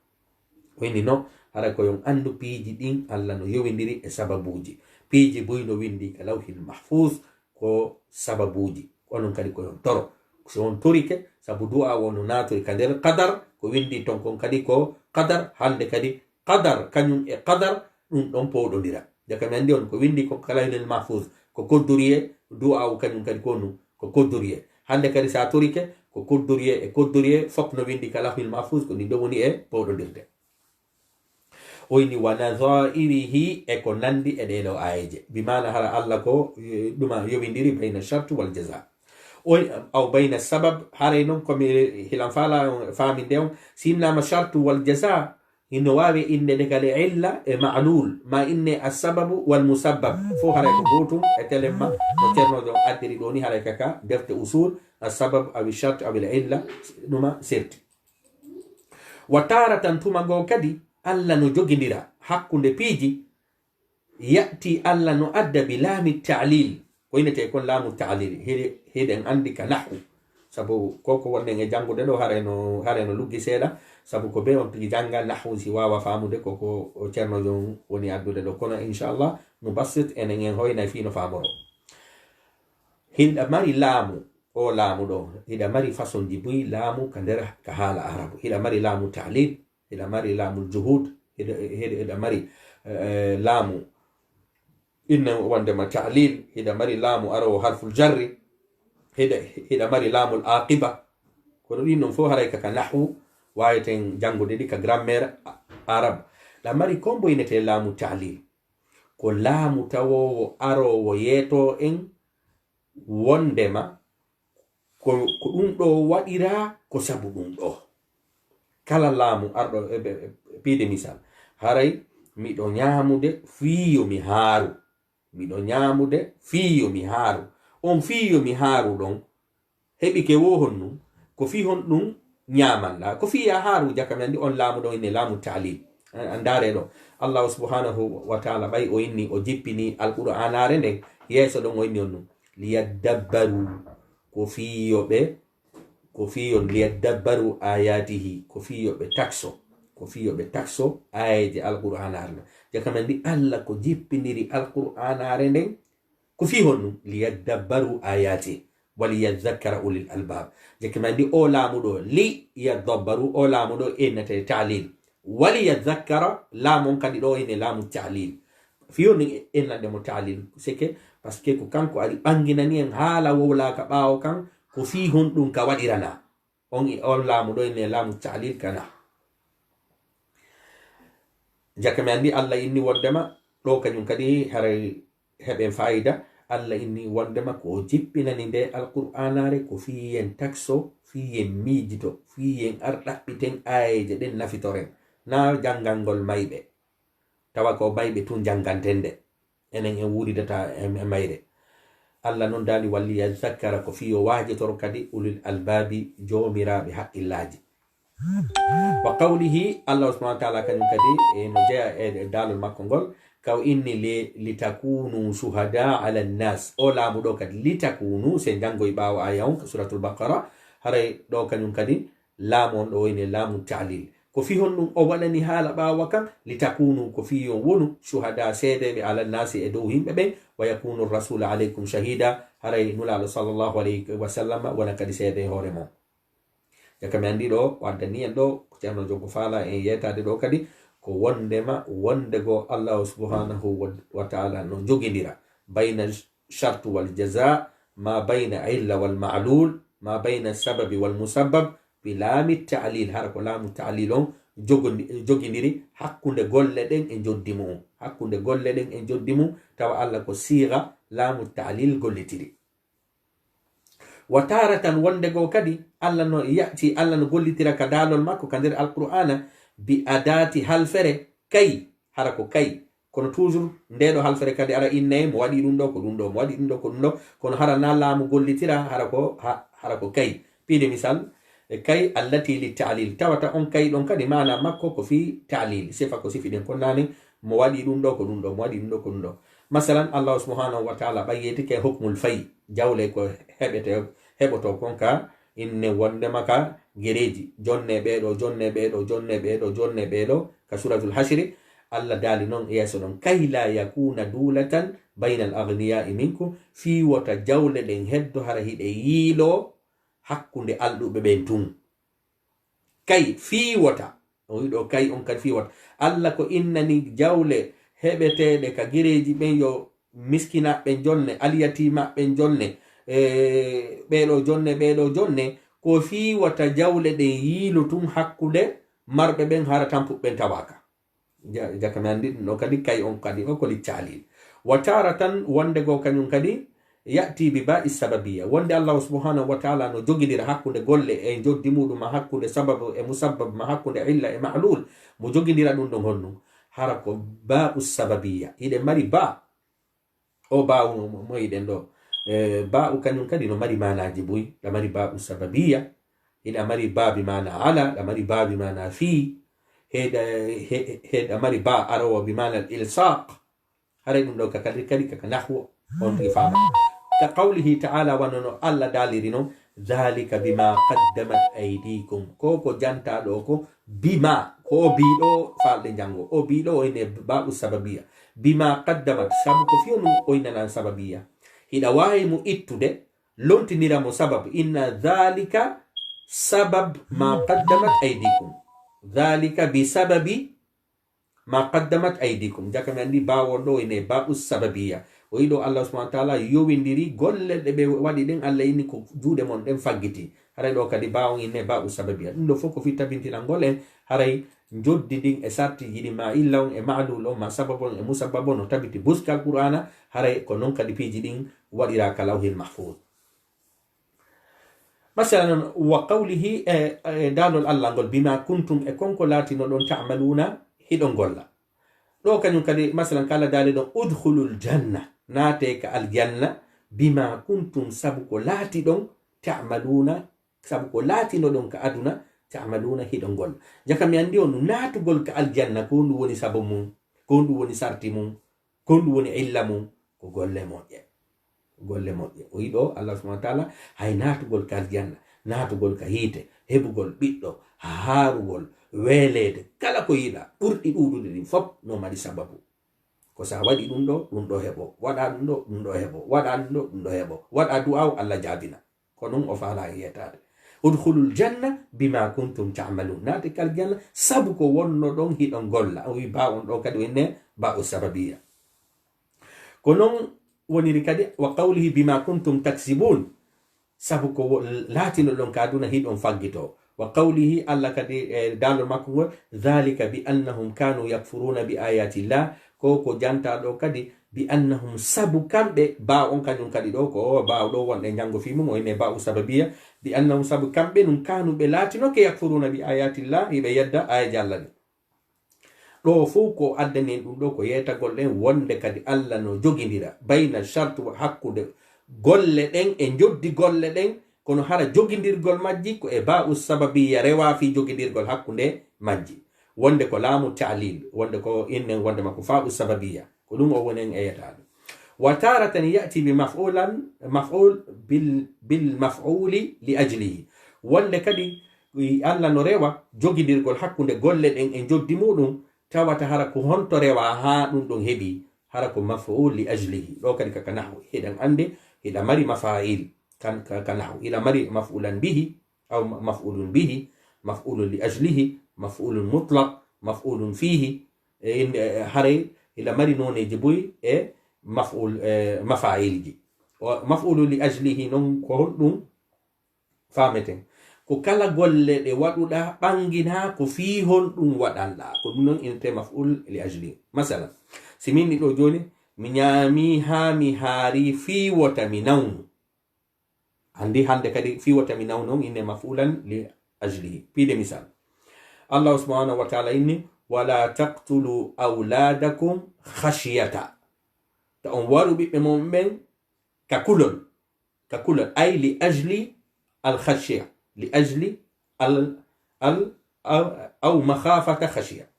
wini no hara ko yon andu piiji ɗin allah no yowindiri e sababuji piiji boy no windi ka lawhil mahfuz ko sababuji onon kadi ko yon toro so on torike sabu du'a wono natori ka nder qadar ko windi ton kon kadi ko qadar hande kadi qadar kañum e qadar ɗum ɗon powɗodira jaka mi andi on ko windi ko kalawhil mahfuz ko kodduriye du'a o kañum kadi konu ko kodduriye hande kadi sa torike ko kodduriye fop no windi ka lawhil mahfuz ko ni ɗo woni e powɗodirde oyni wa nadhairihi e ko nandi e ɗeɗo ayeje bimana hara allah ko ɗuma yowindiri bayna shart wal jaza aw bayna sabab haray noon komi hilan fala faminde on sinnama shartu wal jaza ino wawi inde de kale illa e ma'lul ma inne assababu wal musabbab fo haray ko gotum e telemma no ceernojo addiri ɗo ni haray kaka defte usul assabab awi shart awi illa ɗuma serti wa taratan tumago kadi allah no jogindira hakkunde piiji yati allah no adda bi laami ta'lil ko inete kon laamu ta'lil heɗen andi ka nahu sabu koko wonnen e jangude ɗo hareno luggi seeɗa sabu ko be on tigi janga nahu si wawa famude koko ceernojo woni addude ɗo kono inchallah mubassit enen en hoyna fino famoro hiɗa mari laamu o laamu ɗo hiɗa mari façon ji boyi laamu ka nder ka haala arabu hiɗa mari laamu ta'lil hiɗa mari laamu juhud hiɗa mari laamu inna wondema ta'lil hiɗa mari laamu arowo harful jarri hiɗa mari laamul aqiba kono ɗin ɗon fof haray kaka nahwu waweten jangude ɗi ka grammaire arabe ɗa mari kombo inete laamu ta'lil ko laamu tawowo arowo yeeto en wondema ko ɗum ɗo waɗira ko sabu ɗum ɗo kala laamu arɗo piide misal haray miɗo ñamude fiyo mi haaru on fiyo mi haaru ɗon heɓi ke wohon num ko fi hon ɗum ñamanɗa ko fiya haaru jaka mi andi on laamu ɗo ine laamu ta'lil andare ɗo allahu subhanahu wa taala ɓay o inni o jippini alqur'anare nden yeeso ɗon o inni on num liyaddabbaru ko fiyo liyaddabbaru ayatihi ko fiyoɓe taxo ayeje alqur'anare nden jaka mi andi allah ko jippiniri alqur'anare nden ko fi hon ɗum liyaddabbaru ayati waliyadhakkara ulil albab jeki mandi o laamuɗo li yaddabbaru o laamuɗo innete ta'lil waliyadhakkara laamon kadi ɗo ene laamu ta'lil fiyoni ennande mo ta'lil seke parce que ko kanko ari ɓanginani en haala wowlaka ɓaawo kan ko fi hon ɗum ka waɗirana on laamuɗo ene laamu ta'lil kana jaka mi andi allah inni wondema ɗo kañum kadi haray heɓen fayida allah inni wondema ko jippinani nde alqur'anare ko fiyen takso fiyen miijito fiyen arɗaɓɓiten ayeje ɗen nafitoren na jangalngol mayɓe tawa ko mayɓe tun jangantende enen en wuridata e mayre allah non dali walli yazakkara ko fiyo wajetoro kadi ulul albabi jomiraɓe haqqillaji wa qawlihi allah subhanahu wa ta'ala kañum kadi no jeeya e dalol makko ngol kaw inni litakunu shuhada ala nnas o laamu ɗo kadi litakunu se jangoye ɓawo aya on suratul baqara haray ɗo kañum kadi laamu on ɗo woni laamu ta'lil ko fi hon ɗum o waɗani haala ɓawa kam litakunu ko fi on wonu shuhada seedeɓe ala nnasi e dow yimɓe ɓen wa yakunu rasul aleykum shahida haray nulaɗo sallllahu alayhi wa sallam wona kadi seede e hoore mon jaka mi andi ɗo waddani en ɗo ceerno jogo faala en yetade ɗo kadi ko wondema wondego allahu subhanahu wa taala no jogidira bayna shartu wal jaza ma bayna illa wal ma'lul ma bayna sababi wal musabbab bi laami ta'lil har ko laamu ta'lil on jogidiri hakkunde golle ɗen e joddi mum hakkunde golle ɗen e joddi mum tawa allah ko siga laamu ta'lil gollitiri wa taratan wondego kadi allah no yati allah no gollitira ka dalol makko ka nder alqur'ana bi adati halfere kay hara ko kay kono toujours ndeɗo halfere kadi ara inne mo waɗi ɗum ɗo ko ɗum ɗo mo waɗi ɗum ɗo ko ɗum ɗo kono hara na laamu gollitira hara ko kay piide misal kay allati li ta'lil tawata on kay ɗon kadi mana makko ko fi ta'lil sifa ko sifi ɗen ko nani mo waɗi ɗum ɗo ko ɗum ɗo mo waɗi ɗum ɗo ko ɗum ɗo masalan allah subhanahu wa ta'ala ɓayyetike hukmul fay jawle ko heɓoto konka inne wondema ka gereji jonne ɓeɗo jonne ɓeɗo jonne ɓeɗo jonne ɓeɗo ka suratul hashri allah daali noon yeeso ɗon kay la yakuna dulatan bayna al aghniyai minkum fi wota jawle ɗen heddo hara hiɗe yiilo hakkunde alɗuɓe ɓen tun kay fi wota o wiɗo kay on kadi fi wota allah ko innani jawle heɓeteɗe ka gereji ɓen yo miskinaɓe jonne aliyatimaɓe jonne ɓeɗo jonne ko fiwata jawle ɗen yiilo tun hakkude marɓe ɓen hara tampuɓɓen tawaka jaka mi andi ɗum ɗo kadi kay on kadi o ko liccalil wa taratan wondego kañum kadi yati bi ba'i sababiya wonde allahu subhanahu wa taala no jogidira hakkude golle e joddi muɗum ma hakkude sababu e musabbab ma hakkude illa e ma'lul mo jogidira ɗum ɗon honɗum hara ko ba'u sababiya hiɗen mari ba o bawu mo yiɗen ɗo ba'u kañum kadi no mari manaji boyi ɗa mari ba'u sababiya hiɗa mari ba bi mana ala ɗa mari ba bi mana fi heɗa mari ba arowo bi mana ilsaq haray ɗum ɗo kadi kaka nahwo on tigi fama ka qawlihi ta'ala wanono allah daliri noon dhalika bima qaddamat aydikum ko janta ɗo ko bima ko biɗo falɗe jango o biɗo o ine ba'u sababiya bima qaddamat sabu ko fiyo num o inanan sababiya hiɗa wawi mo ittude lontinira mo sabab inna dhalika sabab ma qaddamat aydikum dhalika bi sababi ma qaddamat aydikum jaka mi andi bawon ɗo ine ba'u sababiya o yiɗo allah subhanahu wa taala yowindiri golle ɗe ɓe waɗi ɗen allah inni ko juuɗe mon ɗen faggiti haray ɗo kadi bawon inne ba'u sababiya ɗum ɗo fof ko fi tabintinalngol en haray joddi ɗin e sartiji ɗi ma illa on e ma'lul on ma sabab on e musabbab on no tabiti buskal qur'ana haray ko noon kadi piiji ɗin waɗira ka lawhil mahfuz masalan wa qawlihi e dalol allah ngol bima kuntum e konko laatino ɗon ta'maluna hiɗon golla ɗo kañum kadi masalan kala daali ɗon udkhulul janna naate ka aljanna bima kuntum sabu ko laati ɗon ta'maluna sabu ko laatino ɗon ka aduna ta'maluna hiɗon golla jaka mi andi on naatugol ka aljanna ko ndu woni sabu mum ko ndu woni sarti mum ko ndu woni illa mum ko golle moƴƴe o yiɗo allah subhanahu wa taala hay naatugol ka aljanna naatugol ka hiite heɓugol ɓiɗɗo haarugol weelede kala ko yiɗa ɓurɗi ɗuɗude ɗin fop no mari sababu ko sa waɗi ɗum ɗo heɓo waɗa ɗum ɗo heɓo waɗa ɗum ɗo heɓo waɗa du'aw allah jaabina ko non o faala e yetade udkhulul janna bima kuntum ta'malun naate kal janna sabu ko wonno ɗon hiɗon golla o wi ba on ɗo kadi wenne ba'u sababiya ko non woniri kadi wa qawlihi bima kuntum taksibun sabu ko laatino ɗon ka aduna hiɗon faggito wa qawlihi allah kadi dalol makko ngol dhalika bi annahum kanu yakfuruna bi ayati llah ko janta do kadi bi annahum sabu kambe ba on kanyum kadi do ko ba do wonde jango fi mum o ine ba sababiya bi annahum sabu kambe nun kanu be latino ke yakfuruna bi ayati llahi be yadda ay jallani do fu ko addani dum do ko yetagol den wonde kadi Allah no jogindira bayna shartu wa hakkude golle den e joddi golle den kono hara jogindirgol majji ko e ba sababiya rewa fi jogindirgol hakkunde majji wonde ko laamu ta'lil wonde ko innen wonde mako fa sababiya ko dum o wonen e yataade wa taratan yati bi maf'ul bil maf'uli li ajlihi wonde kadi Allah no rewa jogindirgol hakkunde golle den e joddi mudum tawata hara ko honto rewa ha dum don hebi hara ko maf'ul li ajlihi do kadi ka nahwu hedan ande ila mari mafa'il kan ka nahwu ila mari maf'ulan bihi aw maf'ulun bihi maf'ulun li ajlihi maf'ulun mutlaq maf'ulun fihi hare ila mari none jibuy e maf'ul mafa'il ji maf'ulun li ajlihi non ko dum fameten ko kala golle de waduda bangina ko fi hon dum wadanda ko dum non inte maf'ul li ajli masalan simini do joni mi nyami ha mi hari fi wata mi nawn andi hande kadi fi wata mi nawn non inne maf'ulan li ajli pide misal Allah subhanahu wa ta'ala inni wala taqtulu awladakum khashyata ta on waru bi mom men kakulon ay li ajli al khashya لأجل أو مخافة خشية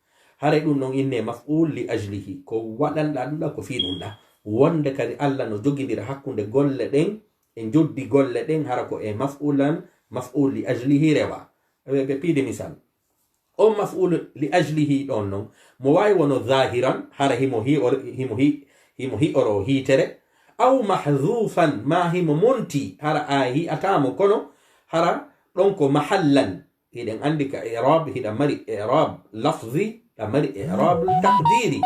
هاري دون نون إني مفعول لأجله كو ودن لا كو في دون وند كدي الله نو جوغي دير حكون دي غول دين ان جودي غول دين هاركو مفعول لأجله روا بيدي مثال او مفعول لأجله دون نون مواي ونو ظاهرا هاري هيمو هي أورو هي تري أو محذوفا ما هي منتي هارا آهي أتامو كونو هارا دونك محلا إذا عندك إعراب هذا مري إعراب لفظي مري إعراب تقديري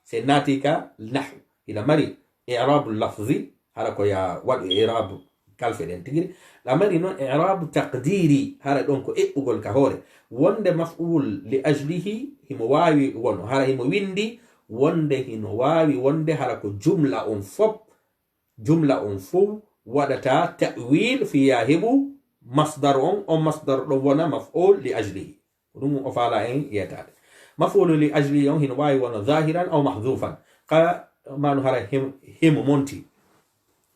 سناتيك النحو إذا مري إعراب لفظي هذا كويا والإعراب كالفين تجري مري نوع إعراب تقديري هذا دونك إقول كهوري وند مفعول لأجله همواوي ون هذا هم ويندي وند همواوي وند هذا كو جملة أنفب جملة أنفو ودتا تأويل في ياهبو مصدر أو مصدر لونا مفعول لأجله ودوم أفعل يتعد مفعول لأجله يوم هنواي وانا ظاهرا أو محذوفا ما نهار هم مونتي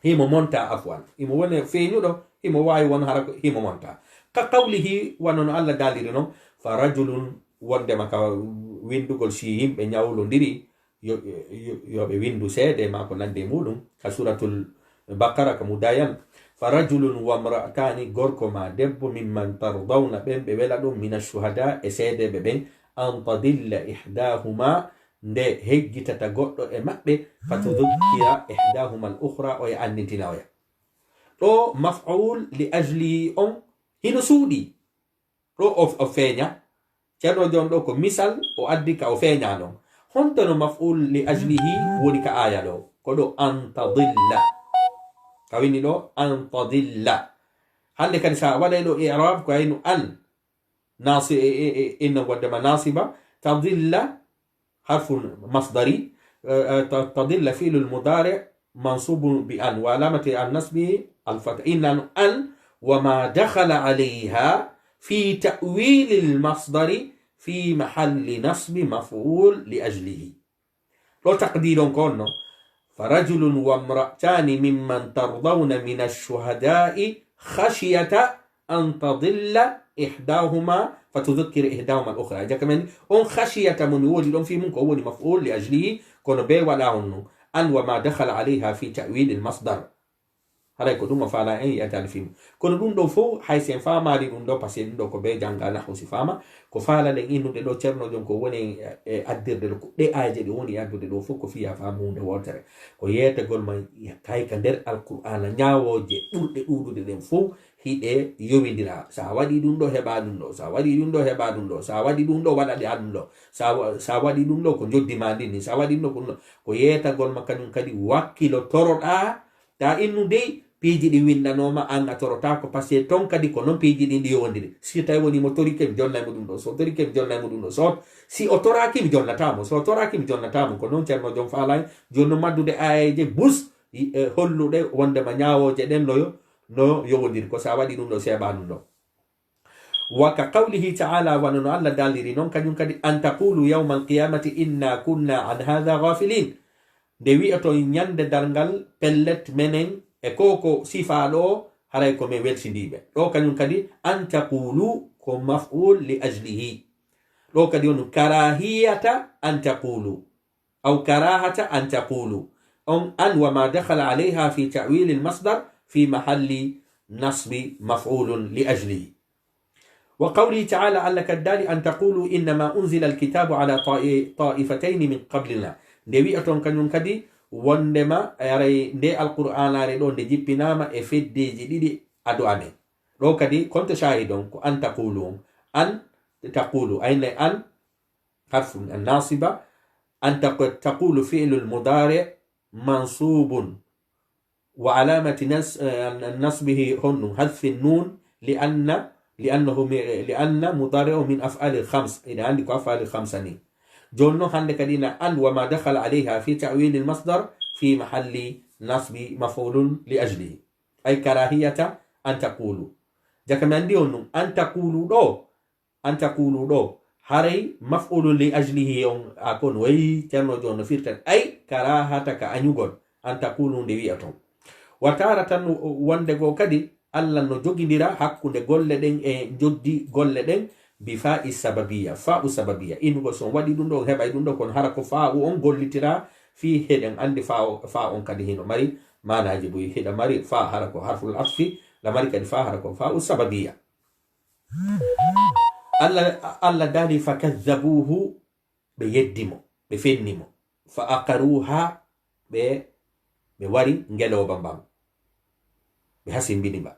هم مونتا عفوا هم وانا فين يدو هم واي وانا هم مونتا كقوله وانا الله داليرنو فرجل وندما كا ويندو كل شيء بنياولو ديري يو ويندو سيد ما كنا ندمولو كسورة البقرة كمدايم فرجل وامرأتان غوركما دب ممن ترضون بين ببلد من الشهداء اسيد ببين ان تضل احداهما ده هجي تتغدو امبه فتذكر احداهما الاخرى ويعنتنا ويا او مفعول لاجل ان هنا سودي رو اوف فينيا تشارو جون دو كو مثال او ادي كا فينيا نو هونتو مفعول لاجله ودي كا ايا دو كدو ان تضل كويني لو أن تضل هل كان سأولا له إعراب كوينو أن ناصب إنه ودما ناصبة تضل حرف مصدري تضل فعل المضارع منصوب بأن وعلامة النصب الفتح إن أن وما دخل عليها في تأويل المصدر في محل نصب مفعول لأجله لو تقدير كونه فرجل وامرأتان ممن ترضون من الشهداء خشية أن تضل إحداهما فتذكر إحداهما الأخرى جا كمان أن خشية من وجد في منك أول مفعول لأجله كون بي ولا أن وما دخل عليها في تأويل المصدر هذا يكون مفعلا أي أتى الفيلم كون دون دو فو حيث فاما دي دون دو باسي دون دو كو بي جانغا نحو سفاما كو فالا لين إنو دي دو تشرنو جون كو وني أدير دي دي آجي دي وني أدو دي دو فو كو فيها فامون دو واتر كو يتا قول ما كاي كندر القرآن نياو جي أود دي دي فو هيدي يومي دينا ساوادي دون دو هبا دون دو ساوادي دون دو هبا دون دو ساوادي دون دو ودا دي أدون دو ساوادي دون دو كو جود دي مانديني ساوادي دون دو كو يتا قول ما كنون كدي واكي لو تورو تا إنو دي piiji ɗi windanoma an a torotako par ce que ton kadi ko non piiji ɗi ndi yowodiri si tawi woni mo torike mi jonnaymo ɗum ɗo so torike mi jonnaymo ɗum ɗo so si o toraki mi jonnatamo so toraki mi jonnatamo ko non ceerno joom faalay joni maddude ayeje bus holluɗe wondema ñawoje ɗen no yowodiri ko sa waɗi ɗum ɗo seeɓa ɗum ɗo waka qawlihi taala wano no allah dalliri noon kañum kadi an taqulu yawma alqiyamati inna kunna an hadha ghafilin nde wi'ato ñande darngal pellet menen e ko sifaɗo haray ko min weltindiɓe ɗo kañum kadi an taqulu ko maf'ul li ajlihi ɗo kadi on karahiyata an taqulu aw karahata an taqulu on an wama dakhala alayha fi ta'wil almasdar fi mahalli nasbi maf'ul li ajlihi وقوله تعالى ألا كدالي أن تقولوا إنما أنزل الكتاب على طائفتين من قبلنا نبي أتون كان ينكدي وندما يري ندي القرآن ريدون دي جيبناما إفيد دي جديد أدو أمين لو كدي كنت شاهدون أن تقولوا أن تقولوا أين أن حرف الناصبة أن تقول فعل المضارع منصوب وعلامة نصبه هن حذف النون لأن مضارع من أفعال الخمس إذا عندك أفعال الخمسة جونو عندك دينا أن وما دخل عليها في تأويل المصدر في محل نصب مفعول لأجله أي كراهية أن تقولوا جاك من ديونو أن تقولوا دو هاري مفعول لأجله يوم أكون وي تنو جونو فيرتن أي كراهتك أن يقول أن تقولوا ديويتهم وتارة وندقو كدي Allah no jogindira hakkunde golle den e joddi golle den bi fa'i sababiyya fa'u sababiyya inugo son wadi dum do hebay dum do kon hara ko fa'u on gollitira fi heden andi fa on kadi hino mari manaji buy heda mari fa hara ko harful atfi la mari kadi fa hara ko fa'u sababiyya Allah dali fakazzabuhu be yeddimo be fennimo fa aqaruha be wari ngelo bambam be hasimbini ba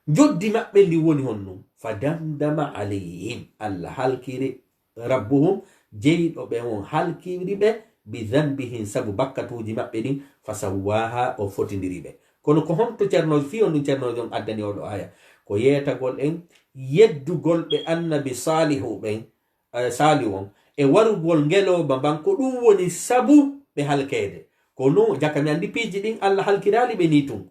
joddi maɓɓe ndi woni honno fa damdama alayhim allah halkiri rabbuhum jeyɗo ɓe on halkiri ɓe bi dhanbihim sabu bakkatuji maɓɓe ɗin fa sawwaha o fotidiri ɓe kono ko honto ceernojo fi on ɗum ceernojo on addani oɗo aya ko yeetagol en yeddugol ɓe annabi salihu ɓen salihu on e warugol ngeloba ban ko ɗum woni sabu ɓe halkede ko non jaka mi andi piiji ɗin allah halkirali ɓe ni tun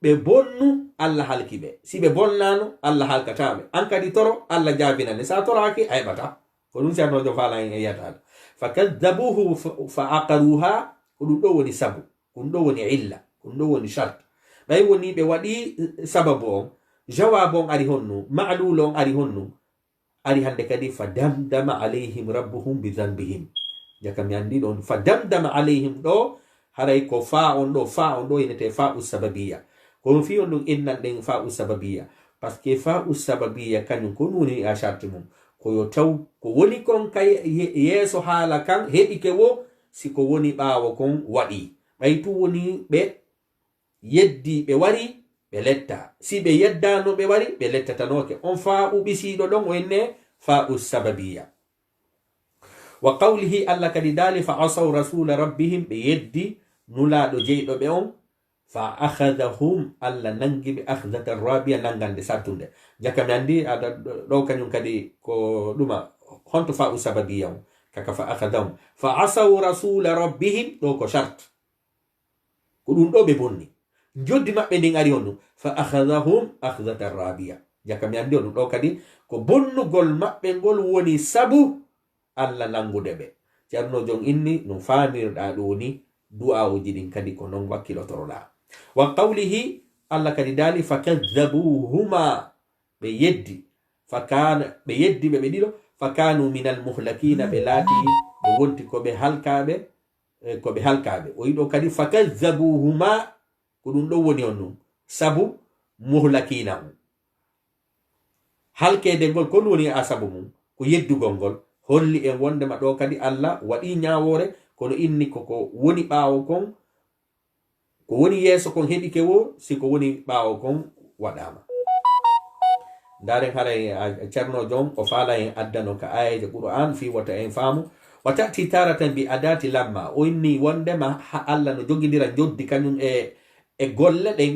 ɓe bonnu allah halki ɓe si ɓe bonnano allah halkataɓe an kadi toro allah jabinane sa toraki a heɓata ko ɗum ceernojo fala en e yiyataɗo fa kaddabuhu fa aqaruha ko ɗum ɗo woni sabu ko ɗum ɗo woni illa ko ɗum ɗo woni shart ɓay woni ɓe waɗi sababu on jawabu on ari honno ma'lul on ari honno ari hande kadi fa damdama alayhim rabbuhum bi dhanbihim jaka mi andi ɗon fa damdama alayhim ɗo haray ko fa on ɗo inete fa'u sababiyya kono fi on ɗum innan ɗen fa'u sababiyya par ce que fa'u sababiyya kañum ko nuni a charte mum koyo taw ko woni kon kay yeeso haala kan heɓike wo si ko woni ɓaawo kon waɗi ɓay tu woni ɓe yeddi ɓe wari ɓe letta si ɓe yeddano ɓe wari ɓe lettatanoke on fa'u ɓisiɗo ɗon o enne fa'u sababiyya wa qawlihi allah kadi daali fa asaw rasula rabbihim ɓe yeddi nulaɗo jeyɗo ɓe on fa akhadhahum alla nangi bi akhdhata rabiya nangande sattunde jaka mi andi ada do kanyum kadi ko duma honto fa usababiyya kaka fa akhadhahum fa asaw rasul rabbihim do ko shart ko dum do be bonni joddi mabbe ndin ari honno fa akhadhahum akhdhata rabiya jaka mi andi on do kadi ko bonnugol mabbe gol woni sabu alla nangude be jarno jong inni no famirda do ni du'a o jidin kadi ko non wakkilotoroda wa qawlihi allah kadi dali fakadhabuhuma be yeddi be dido fakanu min almuhlakina be lati be wonti ko be halkabe o yido kadi fakadhabuhuma ko dum do woni on sabu muhlakina halkede gol kon woni asabu mum ko yeddugol gol holli en wonde ma do kadi allah wadi nyaawore kono inni ko woni baawo kon ko woni yeso kon heɓike wo si ko woni ɓaawo kon waɗama ndaren haray ceerno joom o faala en addano ka ayaje qur'an fi wata en faamu wa tati taratan bi adati lamma o inni wondema ha allah no jogidira joddi kañum e golle ɗen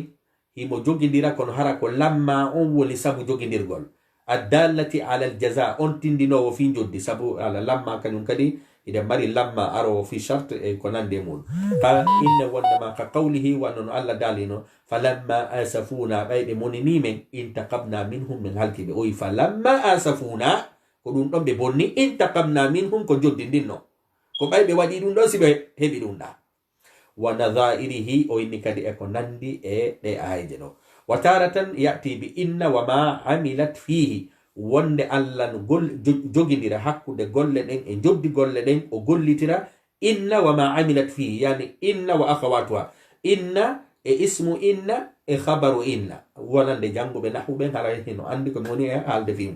imo jogindira kono hara ko lamma on woni sabu jogindirgol addallati ala aljaza on tindinowo fi joddi sabu ala lamma kanyum kadi ida mari lamma aro fi shart e ko nande mun fa inna wannama ka qawlihi wa non alla dalino falamma asafuna bayde monini men intaqabna minhum min halkibe o falamma asafuna ko dum don be bonni intaqabna minhum ko joddindinno ko baybe wadi dum do sibe hebi dum da wa nadhairihi o inni kadi e ko nandi e de ayje do wa taratan yati bi inna wa ma amilat fihi wonde Allah no jogindira hakkude golle den e jobdi golle den o gollitira inna wa ma amilat fihi yani inna wa akhawatuha inna e ismu inna e khabaru inna wonande jangobe nahube ngara hino andi ko moni e halde fi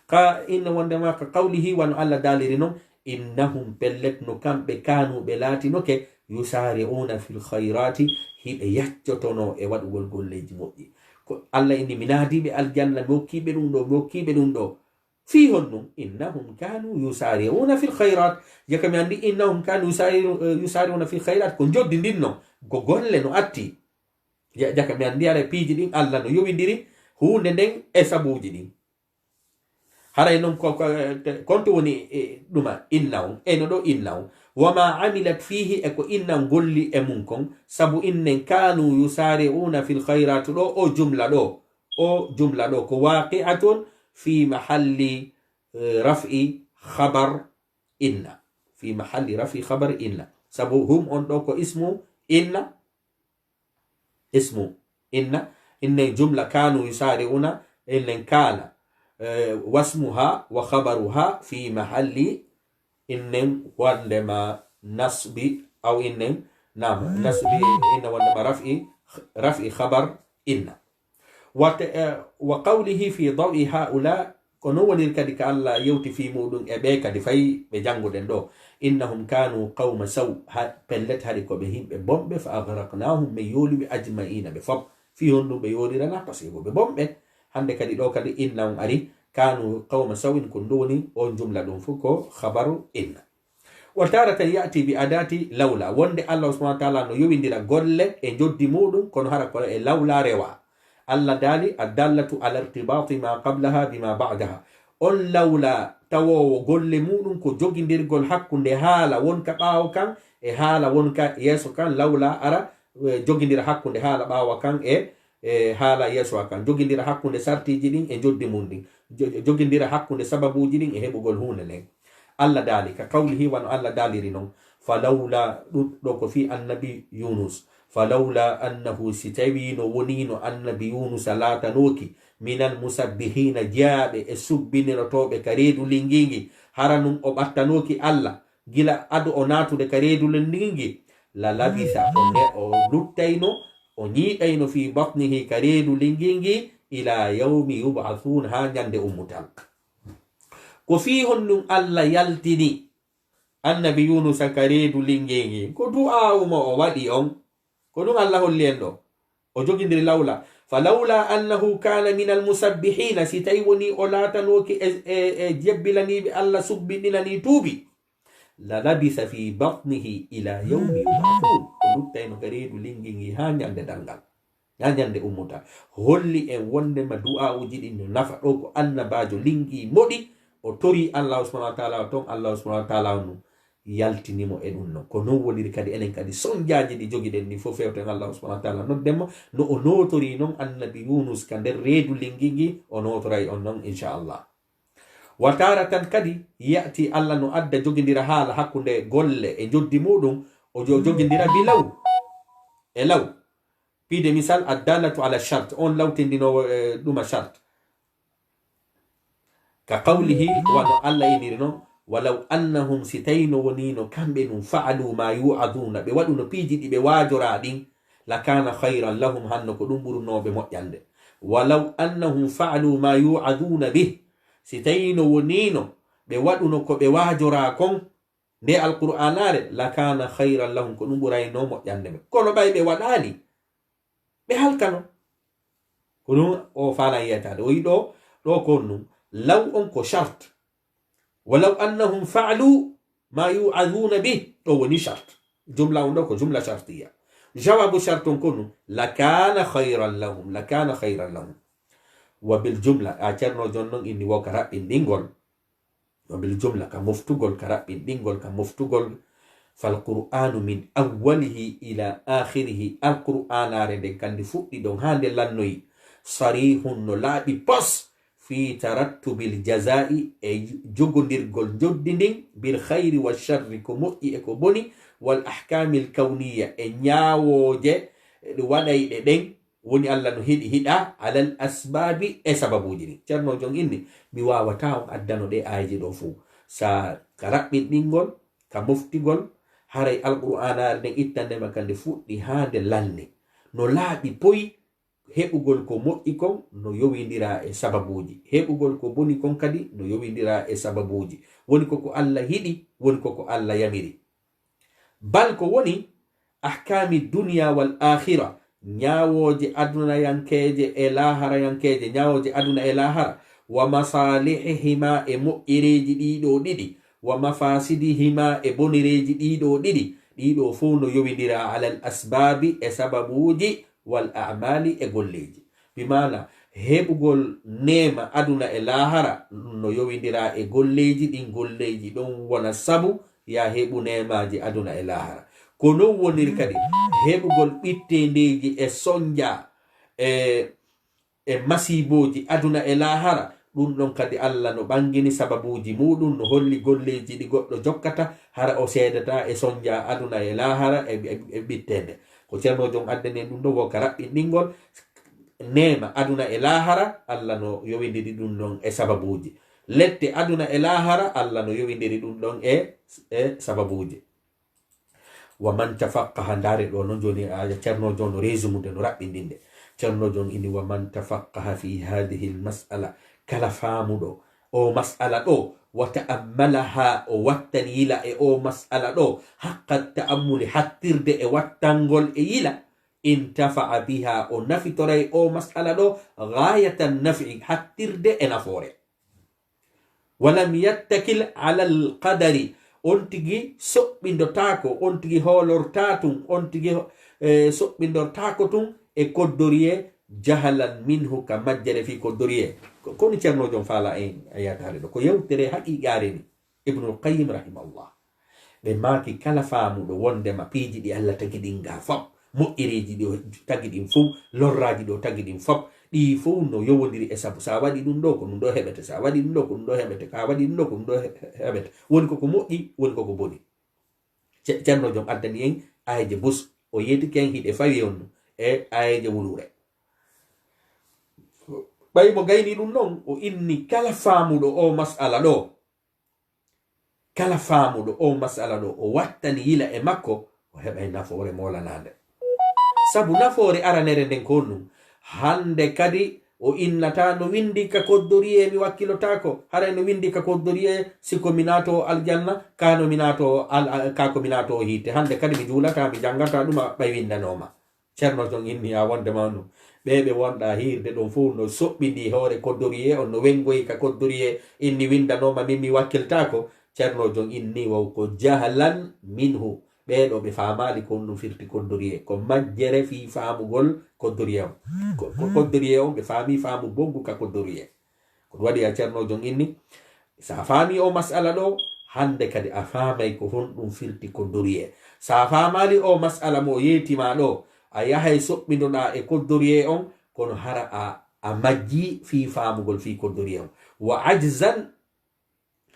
ka inna wonde ma ka qawlihi wa Allah dalirino innahum pellet no kambe kanu be latino ke yusari'una fil khairati hibe yaccotono e wadugol golleji mobbi ko Allah indi minadibe aljanna mokkibe dum do fi honnum innahum kanu yusari'una fil khairat yakami andi innahum kanu yusari'una fil khairat ko joddi dinno go golle no atti jakami andi ara piji din Allah no yowindiri hunde den e sabuji din haray non ko konto woni duma innahum eno do innahum wama amilat fihi eko innam golli e mun kon sabu innen kanu yusari'una fil khairat do o jumla do ko waqi'atun fi mahalli raf'i khabar inna fi mahalli raf'i khabar inna sabu hum on do ko ismu inna inna jumla kanu yusari'una innen kana wasmuha wa khabaruha fi mahalli إنن وندما نصبي أو إنن نعم نصبي إن وندما رفع خبر إن وقوله في ضوء هؤلاء كنو ونركدك الله يوتي في مودن أبيك دفاي بجانغو دندو إنهم كانوا قوم سوء بلت هاريكو بهم ببombe فأغرقناهم ميولي بأجمعين بفب فيهم بيولي لنا تصيبوا ببombe عندك دي لو كدي إنهم أري كانوا قوم سوء كندوني أون جملة دنفكو خبر إن وتارة يأتي بأداة لولا وند الله سبحانه وتعالى نو يويندira golle e joddi mudum kono hara ko e lawla rewa Allah dali adallatu ala irtibati ma qablaha bima ba'daha on lawla tawo golle mudum ko jogindirgol hakkunde haala wonka baawo kan e haala wonka yeso kan lawla ara jogindira hakkunde haala baawo kan e haala yeso kan jogindira hakkunde sartiji din e joddi mundin jogindira hakkunde sababuji din e hebugol hunde len Allah dali ka qawlihi wa Allah daliri non falawla do ko fi annabi Yunus falawla annahu sitawino wonino annabi Yunus salata noki minal musabbihina jaabe e subbiniratobe karedu lingingi haranum o battanoki Allah gila adu o natude karedu lingingi la labisa onne o luttayno o nyiidayno fi batnihi karedu lingingi ila yawmi yub'athun ha nyande ummutal ko fi honnum Allah yaltini annabi Yunus karedu lingengi ko du'a mo o wadi on ko dum Allah holli en do o jogindiri lawla falawla annahu kana min almusabbihin sitaywoni o latanoki e jebbilani bi Allah subbinilani tubi la labisa fi batnihi ila yawmi yub'athun ko luttayno karedu lingengi ha nyande dangal nyande ummuta holli en wonde ma du'a uji din nafa do ko annabajo lingi modi o tori Allah subhanahu wa ta'ala ton Allah subhanahu wa ta'ala no yaltinimo e dum no ko non woniri kadi enen kadi sonjaaji di jogiden ni fo fewten Allah subhanahu wa ta'ala no demmo no o notori non annabi Yunus ka der reedu lingingi o notoray on non inshallah wa taratan kadi yati Allah no adda jogindira haala hakkunde golle e joddi mudum o jogindira bi law e law pide misal addalatu ala shart on lawtindino duma shart ka qawlihi wa Allah inirino walaw annahum sitayno wonino kambe num fa'alu ma yu'aduna be waduno piji di be wajora din lakana khayran lahum hanno ko dum burnobe mojjande walaw annahum fa'alu ma yu'aduna bih sitayno wonino be waduno ko be wajora kon de alqur'anare lakana khayran lahum ko dum burayno mojjande be kono bay be wadani be halkano ko dum o fala yata do yido do konnu law on ko shart ولو أنهم فعلوا ما يوعظون به أو نشرت جملة ونوكو جملة شرطية jawabu sharton konu lakana khayran lahum wa bil jumla a cerno jonnon inni wo ka raɓɓinɗingol wa bil jumla ka moftugol ka raɓɓinɗingol ka moftugol falqur'anu min awwalihi ila akhirihi alqur'anare nden kandi fuɗɗi ɗon ha nde lannoyi sarihun no laaɓi pos fi tarattubil jazai e jogodirgol joddi ndin bil khayri wa sharri ko moƴƴi e ko boni wal ahkamil kawniya e ñawoje ɗe waɗayɗe ɗen woni allah no hiɗa alal asbabi e sababuji ɗin ceerno jon inni mi wawata on addano ɗe ayeji ɗo fuu sa ka raɓɓinɗingol ka moftigol haray alqur'anare nden ittandema kande fuɗɗi ha nde lanne no laaɓi poyi heɓugol ko moƴƴi kon no yowidira e sababuji heɓugol ko boni kon kadi no yowidira e sababuji woni koko allah hiɗi woni koko allah yamiri bal ko woni ahkami dunia wal akhira ñawoje aduna yankeje e lahara yankeje ñawoje aduna e lahara wa masalihihima e moƴƴereji ɗiɗo ɗiɗi wa mafasidihima e bonireji ɗiɗo ɗiɗi ɗiɗo fo no yowidira alal asbabi e sababuji wal a'mali e golleji bimana heɓugol nema aduna e lahara no yowidira e golleji ɗin golleji ɗon wona sabu ya heɓu nemaji aduna e lahara ko non woniri kadi heɓugol ɓittendeji e sonja e masiboji aduna e lahara ɗum ɗon kadi allah no ɓangini sababuji muɗum no holli golleji ɗi goɗɗo jokkata hara o seedata e sonja aduna e lahara e ɓittende ko ceerno jom addane ɗum ɗo wo ka raɓɓinɗingol nema aduna e lahara allah no yowidiri ɗum ɗon e sababuji lette aduna e lahara allah no yowidiri ɗum ɗon e sababuji wa man tafaqqaha ndare ɗo noon joni ceerno jon no résumude no raɓɓindinde ceerno jon ini wa man tafaqqaha fi hadihi lmasala kala faamuɗo o masala ɗo wa ta'ammalaha o wattani yila e o masala ɗo haqqa ta'ammuli hattirde e wattangol e yila intafa'a biha o nafitoray o masala ɗo ghayatan naf'i hattirde e nafoore walam yattakil ala alqadari on tigi soɓɓindotako on tigi hoolortatum on tigi soɓɓindortako tum e koddoriye jahalan minhu ka majjere fi koddoriye kono ceerno jom faala en ayatare ɗo ko yewtere haqiqare ni ibnul qayyim rahimahullah ɓe maaki kala faamuɗo wondema piiji ɗi allah tagi ɗin ga fop moƴƴereji ɗi tagi ɗin fof lorraji ɗo tagi ɗin fop ɗi fof no yowodiri e sabu sa waɗi ɗum ɗo ko ɗum ɗo heɓete sa waɗi ɗum ɗo ko ɗum ɗo heɓete ka waɗi ɗum ɗo ko ɗum ɗo heɓete woni koko moƴƴi woni koko boni ceerno jom addani en ayeje bus o yeytiki en hiɗe fawi on e ayeje wulure ɓay mo gayni ɗum ɗon o inni kala faamuɗo o masala ɗo kala faamuɗo o masala ɗo o wattani yila e makko o heɓay nafoore molanade sabu nafoore aranere nden ko ɗum hande kadi o innata no windi ka koddoriye mi wakkilotako haray no windi ka koddoriye siko mi nato aljanna kano mi nato kako mi nato hiite hande kadi mi juulata mi jangata ɗuma ɓay windanoma ceerno jon inni a wondema ɗum ɓeɓe wonɗa hirde ɗon fof no soɓɓindi hoore koddoriye on no wengoyi ka koddoriye inni windanoma min mi wakkiltako ceerno jon inni wow ko jahlan minhu ɓeɗo ɓe famali kon ɗum firti koddoriye ko majjere fi famugol koddoriye on ko koddoriye on ɓe faami faamu bongu ka koddoriye ko waɗi a ceerno jon inni sa faami o masala ɗo hande kadi a faamay ko honɗum firti koddoriye sa famali o masala mo yetima ɗo a yahay soɓɓinoɗa e koddoriye on kono hara a majji fi faamugol fi koddoriye on wa ajzan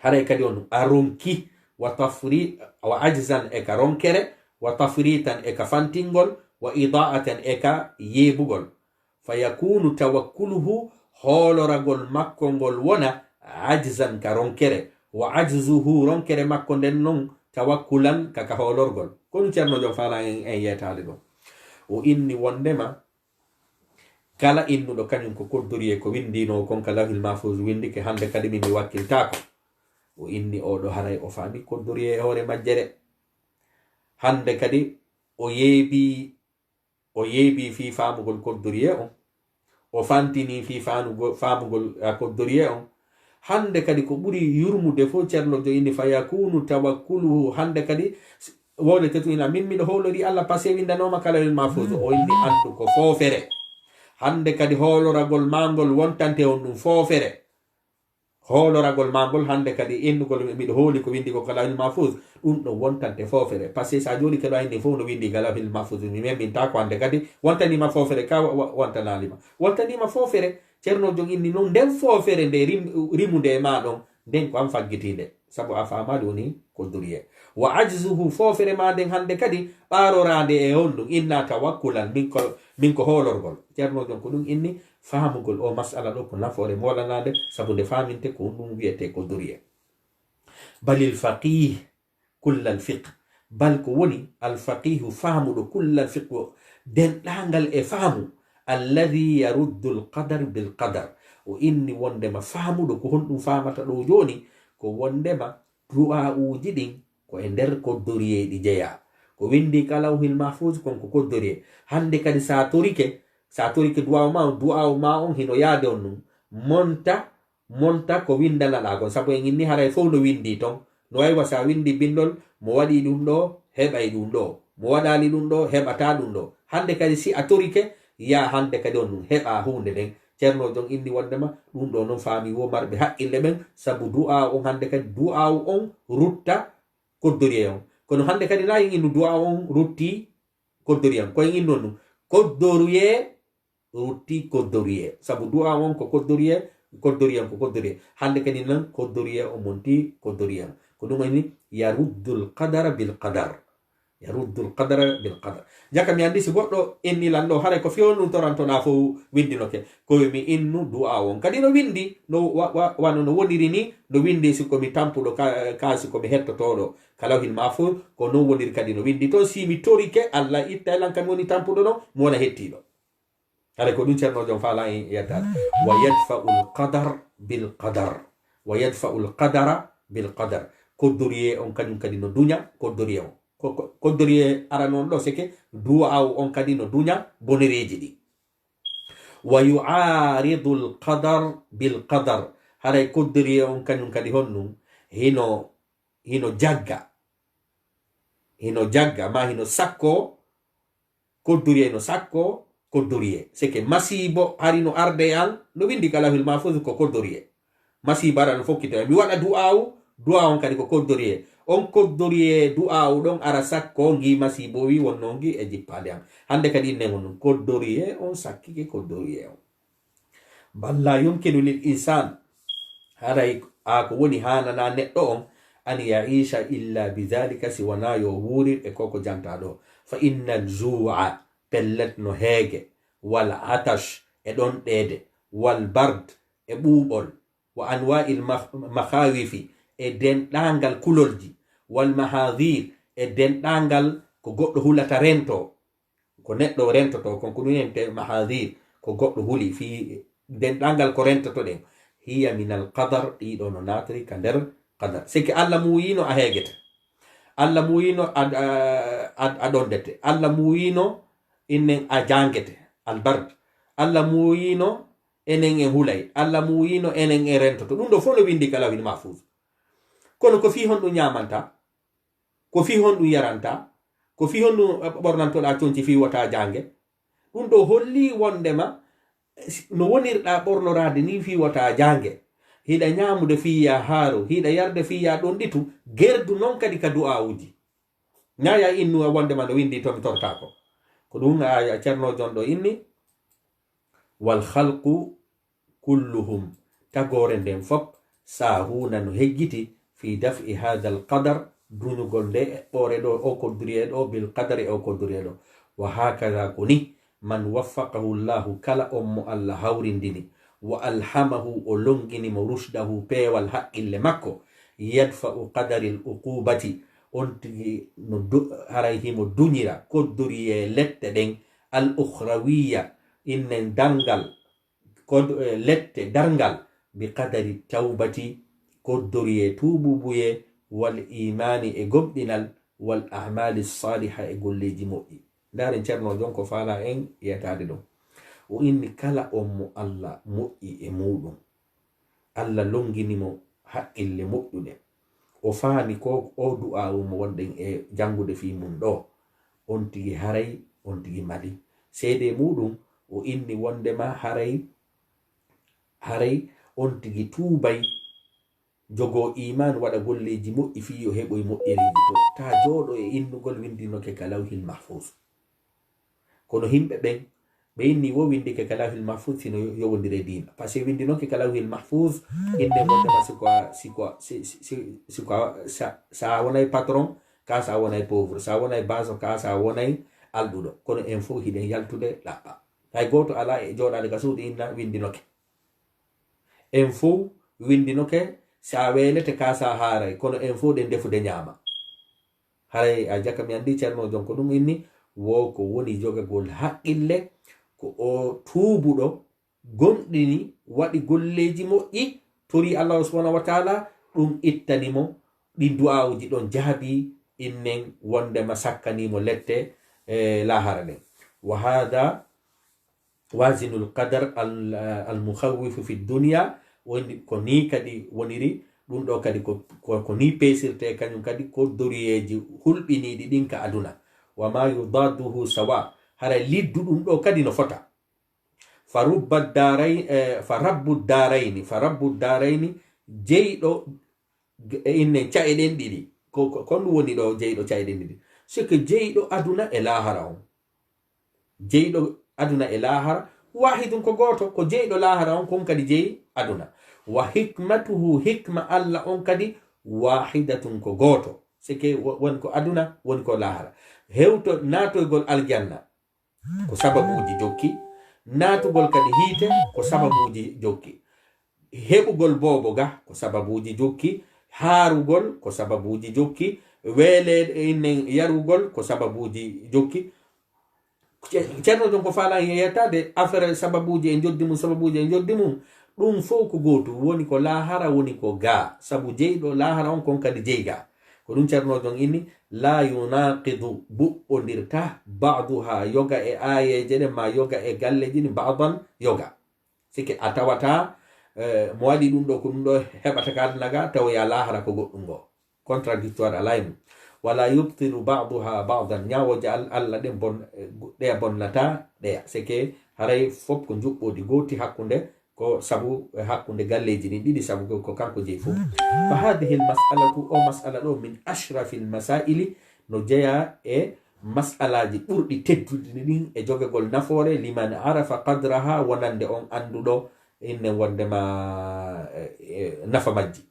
haray kadi on a ronki wa ajzan e ka ronkere wa tafritan e ka fantingol wa ida'atan e ka yebugol fa yakunu tawakkuluhu hooloragol makko ngol wona ajzan ka ronkere wa ajzuhu ronkere makko nden non tawakkulan kaka hoolorgol kono ceerno jom faala en yetade ɗo o inni wondema kala innuɗo kañum ko koddoriye ko windino kon ka lahil mahfuz windike hande kadi min mi wakkiltako o inni oɗo haray o faami koddoriye e hoore majjere hande kadi o yeebi fi faamugol koddoriye on o fantini fi faamugol koddoriye on hande kadi ko ɓuri yurmude fo ceerno jo inni fa yakunu tawakkuluhu hande kadi wole tetu ina min miɗo holori Allah passé windanoma kala lawhil mahfuz o inni andu ko fofere hande kadi holoragol mangol wontante on ɗum fofere holoragol mangol hande kadi innugol miɗo hooli ko windi ko kalawhil mahfuz ɗum ɗo wontante fofere par ce que sa joni keɗo andi fof no windi kalawhil mahfuz mi memminta ko hande kadi wontanima fofere ka wontanalima wontanima fofere ceerno jom inni noon nden fofere nde rimude e maɗon nden ko an faggitinde sabu a famali woni ko duriye wa ajzuhu fofere ma nden hande kadi ɓarorade e on ɗum inna tawakkulan min ko holorgol ceerno jom ko ɗum inni famugol o masala ɗo ko nafoore molanade sabu nde faminte ko ɗum wiyete ko duriye balil faqih kullal fiqh bal ko woni alfaqihu famuɗo kullal fiqh denɗagal e faamu alladhi yaruddu alqadar bilqadar o inni wondema famuɗo ko honɗum famata ɗo joni ko wondema du'a'uji ɗin ko e nder koddoriyeɗi jeeya ko windi kalawhil mahfuz konko koddoriye hande kadi sa torike du'awu ma on hino yaade on ɗum monta ko windanaɗa kon sabu en inni haray fof no windi ton no waywa sa windi bindol mo waɗi ɗum ɗo heɓay ɗum ɗo mo waɗali ɗum ɗo heɓata ɗum ɗo hande kadi si a torike ya hande kadi on ɗum heɓa hunde nden ceerno jon inni wondema ɗum ɗo noon faami wo marɓe haqqille ɓen sabu du'a on hande kadi du'awu on rutta koddoriye on kono hande kadi na en innu du'a on rutti koddoriye on koyen innon ɗum koddoriye rutti koddoriye sabu du'a on ko koddoriye on ko koddoriye hande kadi nan koddoriye o monti koddoriye on ko ɗum ini yaruddul qadara bil qadar jaka mi andi si goɗɗo inni lan ɗo haray ko fiyon ɗum torantoɗa fo windinoke komi innu du'a on kadi no windi no wano no woniri ni no windi sikomi tampuɗo kasi komi hettotoɗo kalawhil mahfuz ko non woniri kadi no windi toon si mi torike Allah itta elan kami woni tampuɗo ɗo mi wona hettiɗo haray ko ɗum ceerno jom faala en yettade wa yadfa'u lqadara bilqadar koddoriye on kañum kadi no duña koddoriye on koddoriye ara noon ɗo seke du'awu on kadi no duña bonereji ɗi wa yu'aridu lqadar bilqadar haray koddoriye on kañum kadi honɗum hino jagga ma hino sakko koddoriye no sakko koddoriye seke masibo harino arde an no windi kalawhil mahfuz ko koddoriye masibo ara no fokkita mi waɗa du'a on kadi ko koddoriye on koddoriye du'awu ɗon ara sakko gi masibo wi wonnongi e jippade am hande kadi innen on koddoriye on sakkike koddoriye on balla yumkinu lil insan haray a ko woni hanana neɗɗo on an yaisha illa bidhalika si wona yo wuurir e koko janta ɗo fa inna aljua pellet no heege wal atash e ɗon ɗeede wal bard e ɓuuɓol wa anwa'il makhawifi e denɗangal kulolji wal mahadir e denɗangal ko goɗɗo hulata rento ko neɗɗo rentoto konko ɗum ente mahadir ko goɗɗo huli fi denɗangal ko rentoto ɗen hiya min al qadar ɗiɗo no natri ka nder qadar siki Allah muyino a heegete Allah muyino a ɗondete Allah muyino innen a jangete albard Allah muyino enen e hulay Allah muyino enen e rentoto ɗum ɗo fof no windi kalawhil mahfuz kono ko fi honɗum ñamanta ko fi honɗum yaranta ko fi honɗum ɓornantoɗa conci fi wata jange ɗum ɗo holli wondema no wonirɗa ɓornorade ni fi wata jange hiɗa ñamude fiya haaro hiɗa yarde fiya ɗon ɗitu gerdu noon kadi ka du'awuji ñaya innu wondema no windi tomi tortako ko ɗum a ceerno jon ɗo inni wal khalqu kulluhum tagore nden fop sahuna no heggiti fi daf'i hadha al qadar duñugol nde eɓɓore ɗo o kodduriye ɗo bil qadari o kodduriye ɗo wa hakada ko ni man waffaqahu llahu kala on mo Allah hawrindini wa alhamahu o longinimo rushdahu peewal haqqille makko yadfa'u qadari l uqubati on tigi no haray himo duñira kodduriye lette ɗen al ukhrawiya innen dangal lette darngal bi qadari tawbati koddoriye tububuye wal imani e gomɗinal wal a'mali saliha e golleji moƴƴi ndaren ceerno jon ko faala en yetade ɗum o inni kala on mo Allah moƴƴi e muɗum Allah longinimo haqqille moƴƴuɗe o faani ko o du'awu mo wonɗen e jangude fi mum ɗo on tigi haray on tigi mali seede muɗum o inni wondema haray on tigi tuubay jogo iman waɗa golleji moƴƴi fi yo heɓoy moƴƴereji to ta jooɗo e innugol windinoke ka lawhil mahfuz kono himɓe ɓen ɓe inni wo windike ka lawhil mahfuz sino yowodire dina par ce que windinoke ka lawhil mahfuz inde wondema sa wonay patron ka sa wonay pauvre sa wonay baso ka sa wonay alɗuɗo kono en fof hiɗen yaltude ɗaɓɓa hay goto ala e joɗade ka suudu inna windinoke en fof windinoke sa welete ka sa haaray kono en fof ɗen defude ñaama haray a jaka mi andi ceerno jon ko ɗum inni wo ko woni jogagol haqqille ko o tuubuɗo gonɗini waɗi golleji moƴƴi tori Allah subhanahu wa taala ɗum ittanimo ɗi du'awuji ɗon jaabi innen wondema sakkanimo lette lahara nden wa hada wazinul qadar al mukhawwifu fi dunya woni ko ni kadi woniri ɗum ɗo kadi ko ni pesirte kañum kadi ko doriyeji hulɓiniɗi ɗin ka aduna wa ma yudaduhu sawa hara liddu ɗum ɗo kadi no fota fa rabbu darayni jeyɗo inne caeɗen ɗiɗi kon woni ɗo jeyɗo caeɗen ɗiɗi siko jeyɗo aduna e lahara on jeyɗo aduna e lahara wahidum ko goto ko jeyɗo lahara on kon kadi jeyi aduna wa hikmatuhu hikma Allah on kadi wahidatun ko goto sike woni ko aduna woni ko lahara hewto natoygol aljanna ko sababuji jokki natugol kadi hiite ko sababuji jokki heɓugol bobo ga ko sababuji jokki haarugol ko sababuji jokki weelede innen yarugol ko sababuji jokki ceerno jon ko faala yettade affaire sababuji e joddi mum sababuji e joddi mum ɗum fof ko goto woni ko lahara woni ko ga sabu jeyɗo lahara on kon kadi jeyga ko ɗum ceerno jon inni la yunaqidu buɓɓodirta baduha yoga e ayeje ɗe ma yoga e galleji ɗi badan yoga sike a tawata mo waɗi ɗum ɗo ko ɗum ɗo heɓata ka aduna ga tawa ya lahara ko goɗɗum ngo contradictoire alay mum wala yubtilu baduha badan ñawoje Allah ɗe bonnata ɗeya sike haray fof ko juɓɓodi goti hakkude ko sabu hakkude galleji ɗin ɗiɗi sabu ko kanko jeyi fof fa hadihi lmasalatu o masala ɗo min ashrafi lmasaili no jeeya e masalaji ɓurɗi tedduɗi ɗin e jogegol nafoore liman arafa qadraha wonande on anduɗo inne wondema nafa majji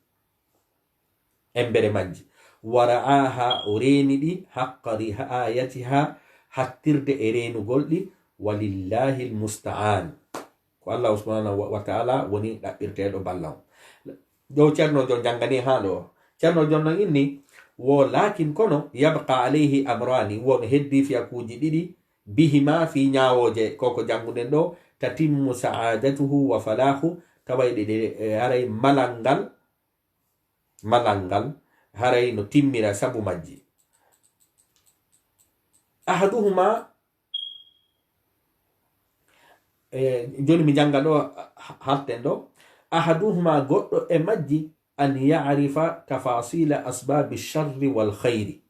embere majji wara'aha o reeni ɗi haqqa riayatiha hattirde e reenugol ɗi walillahi lmusta'an ko Allah subhanahu wa ta'ala woni ɗaɓɓirteɗo ballam ɗo ceerno jon jangani ha ɗo ceerno jon non inni wo lakin kono yabqa alayhi amrani won heddi fiyakuji ɗiɗi bihima fi ñawoje koko janguɗen ɗo tatimmu sa'adatuhu wa falahu tawayɗe ɗe haray malangal haray no timmira sabu majji ahaduhuma joni mi janga ɗo halten ɗo ahaduhuma goɗɗo e majji an yarifa tafasila asbabi sharri wal khayri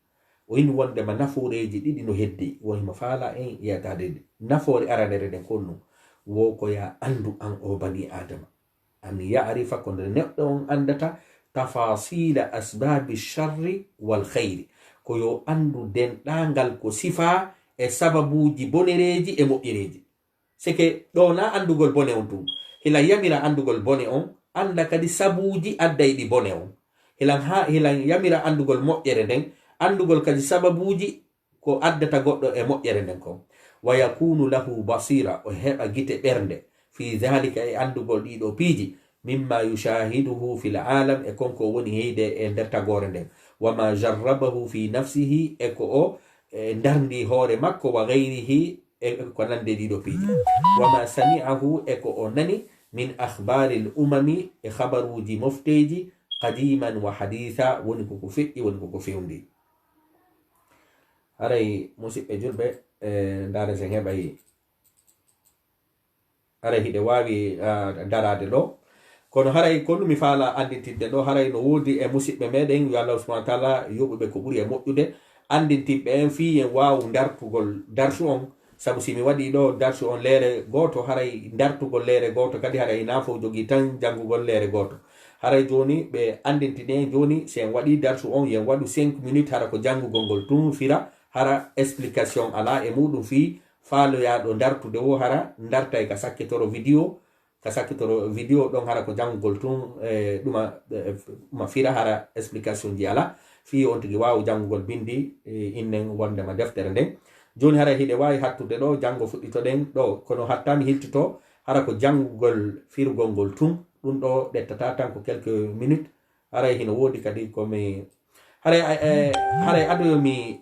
o ini wondema naforeji ɗiɗi no heddi wonimo faala en yiyatade nafoore aranere nden konnu wo ko ya andu an o bani adama an yarifa ko nde neɗɗo on andata tafasila asbabi sharri wal khayri ko yo andu denɗangal ko sifa e sababuji bonereji e moƴƴereji sike ɗo na andugol bone on tum hilan yamira andugol bone on anda kadi sabuji addayɗi bone on hilan yamira andugol moƴƴere nden andugol kadi sababuji ko addata goɗɗo e moƴƴere nden kon wa yakunu lahu basira o heɓa gite ɓernde fi dhalika e andugol ɗiɗo piiji mimma yushahiduhu fil alam e konko woni heyde e nder tagore nden wama jarrabahu fi nafsihi e ko o darndi hoore makko wa gayrihi e ko nande ɗiɗo piiji wama sami'ahu e ko o nani min akhbari l umami e habaruji mofteji qadiman wa haditha woni koko feƴƴi woni koko fewndi haray musidɓe julɓe ndare sen heɓay haray hiɗe wawi darade ɗo kono haray konnu mi faala andintinde ɗo haray no wodi e musidɓe meɗen yo Allah subhanahu wa ta'ala yoɓuɓe ko ɓuri e moƴƴude andintiɓe en fi en wawu dartugol darsu on sabu simi waɗi ɗo darsu on leere goto haray dartugol leere goto kadi haray nafo jogi tan jangugol leere goto haray joni ɓe andintine joni si en waɗi darsu on yen waɗu 5 minutes hara ko jangugol ngol tum fira hara explication ala e muɗum fi faaloyaɗo dartude wo hara dartay ka sakkitoro vidéo ɗon hara ko jangugol tun ɗuma fira hara explication ji ala fi on tigi wawu jangugol bindi innen wondema deftere nden joni hara hiɗe wawi hattude ɗo jango fuɗɗitoɗen ɗo kono hattami hiltito hara ko jangugol firugol ngol tun ɗum ɗo ɗettata tan ko quelques minutes haray hino wodi kadi komi haray adoyomi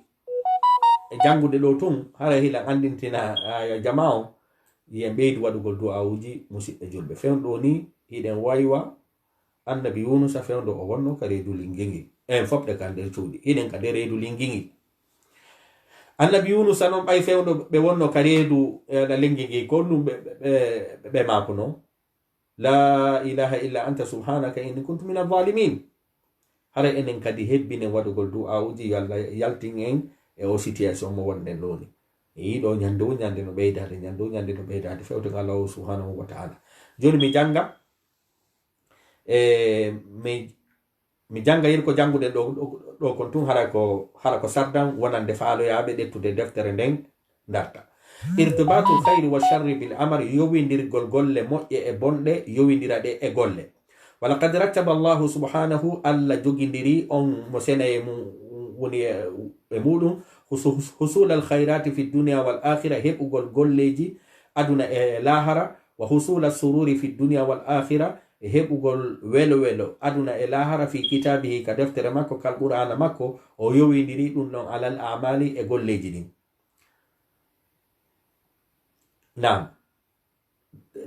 jangude ɗo tun haray hila andintina jama o yen ɓeydu waɗugol du'awuji musidɓe julɓe fewɗo ni hiɗen waywa annabi yunusa fewdo o wonno ka reedu lingingi en fopɗe ka nder cuuɗi hiɗen ka nder reedu lingingi annabi yunusa noon ɓay fewdo ɓe wonno ka reedu lingingi ko ɗum ɓe mako noon la ilaha illa anta subhanaka inni kuntu min alzalimin hara enen kadi hebbinen waɗugol du'awuji yo Allah yaltin en e o situation mo wonɗen ɗo ni yiɗo ñande no ɓeydade fewten Allah subhanahu wa ta'ala joni mi janga mi janga yir ko jangude ɗo kon tun hara ko sardan wonande faaloyaɓe ɗettude deftere nden darta irtibatul khayri wa sharri bil amr yowindirgol golle moƴƴe e bonɗe yowindira ɗe e golle walaqad rattaba Allahu subhanahu Allah jogindiri on mo senaye mum woni e muɗum husul al khayrati fi dunya wal akhirah heɓugol golleji aduna e lahara wa husul al sururi fi dunya wal akhirah heɓugol welo aduna e lahara fi kitabihi ka deftere makko kal qur'ana makko o yowindiri ɗum ɗon alal amali e golleji ɗin nam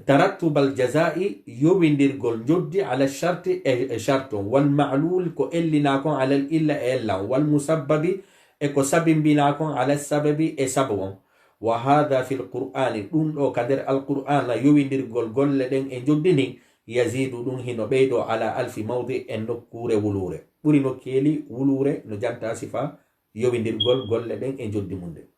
tarattub al jazai yowindirgol joddi ala sharti e sharton wal ma'lul ko ellina kon alal illa e ellan wal musabbabi e ko sabimbina kon ala sababi e sabu on wa hadha fil qur'ani ɗum ɗo ka nder alqur'ana yowindirgol golle ɗen e joddini yazidu ɗum hino ɓeydo ala alfi mawdi e nokkure wulure ɓuri nokkeli wulure no janta sifa yowindirgol golle ɗen e joddi mum nde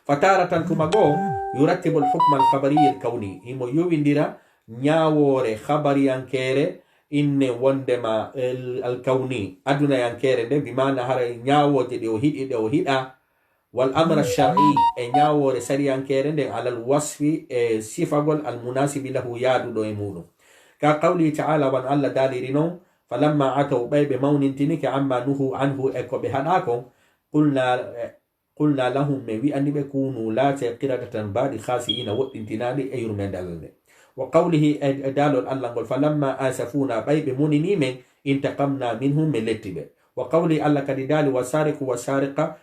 fataratan tuma goo yurattibu lhukma alkhabariyi lkawni himo yowindira ñawore khabariyankere inne wondema alkawni adunayankere nde bimana hara ñawoje ɗe o hiɗi ɗe o hiɗa wal amra shar'i e ñawore sariyankere nde alal wasfi e sifagol almunasibi lahu yaaduɗo e muɗum ka qawli ta'ala wan Allah daliri noon falamma ataw ɓayɓe mawnintinike amma nuhu anhu e ko ɓe haɗa kon qulna lahum me wi'ani ɓe kunu laate qiradatan baɗi khasi'ina woɗɗintinaɗi e yurmede Allah nde wa qawlihi e dalol Allah ngol falamma asafuna ɓayɓe munini men intaqamna minhum me letti ɓe wa qawli Allah kadi dali wa sariqu wa sariqa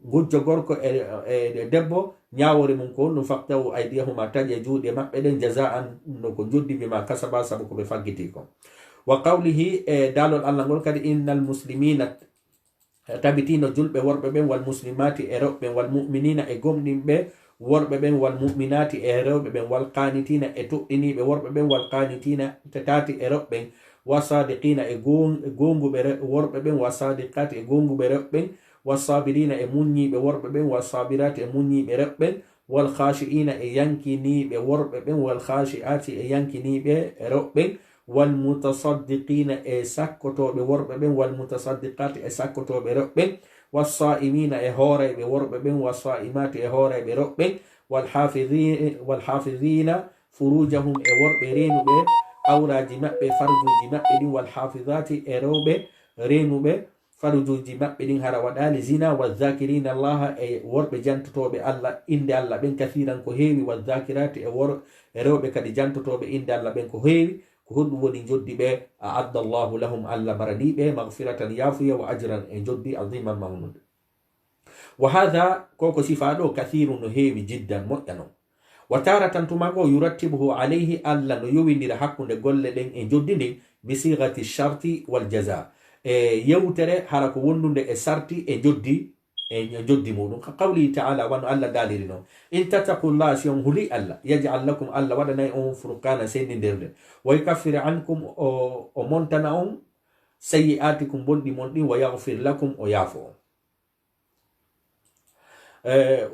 gujjo gorko e debbo ñawore mum ko ɗum faktawu aydiyahuma taƴe juuɗe maɓɓe ɗen jaza'an no ko joddi bima kasaba sabu ko ɓe faggiti ko wa qawlihi e dalol Allah ngol kadi innal muslimina tabitino julɓe worɓe ɓen wal muslimati e rewɓe wal mu'minina e gomɗinɓe worɓe ɓen wal mu'minati e rewɓe ɓen wal qanitina e toɗɗiniɓe worɓe ɓen wal qanitina tati e rewɓe wa sadiqina e gonguɓe worɓe ɓen wa sadiqati e gonguɓe rewɓe ɓen wasabirina e muññiɓe worɓe ɓen wasabirati e muññiɓe rewɓe ɓen wal khashi'ina e yankiniɓe worɓe ɓen wal khashi'ati e yankiniɓe rewɓe ɓen wal mutasaddiqina e sakkotoɓe worɓe ɓen wal mutasaddiqati e sakkotoɓe rewɓe ɓen wassa'imina e hooreɓe worɓe ɓen wassa'imati e hooreɓe rewɓe ɓen wal hafidina furujahum e worɓe renuɓe awraji maɓɓe farjuji maɓɓe ɗin wal hafidati e rewɓe renuɓe farjuji maɓɓe ɗin hara waɗali zina wazakirina allaha e worɓe jantotoɓe Allah inde Allah ɓen kathiran ko heewi wazakirati e rewɓe kadi jantotoɓe inde Allah ɓen ko heewi ko honɗum woni joddi ɓe a'adda Allahu lahum Allah maraniɓe maghfiratan yafuya wa ajran e joddi aziman mawnude wa hadha koko sifa ɗo kathirun no heewi jiddan moƴƴa non wa taratan tumago yurattibuhu alayhi Allah no yowindira hakkunde golle ɗen e joddi ndin bi sigati sharti wal jaza e yewtere hara ko wondude e sarti e joddi جد مودون كقوله تعالى وان الله داليرنو إن تتقوا الله سيوم هلي الله يجعل لكم الله ودنا فرقانا سين ديرل ويكفر عنكم أو مونتناهم سيئاتكم بندي مندي ويغفر لكم ويعفو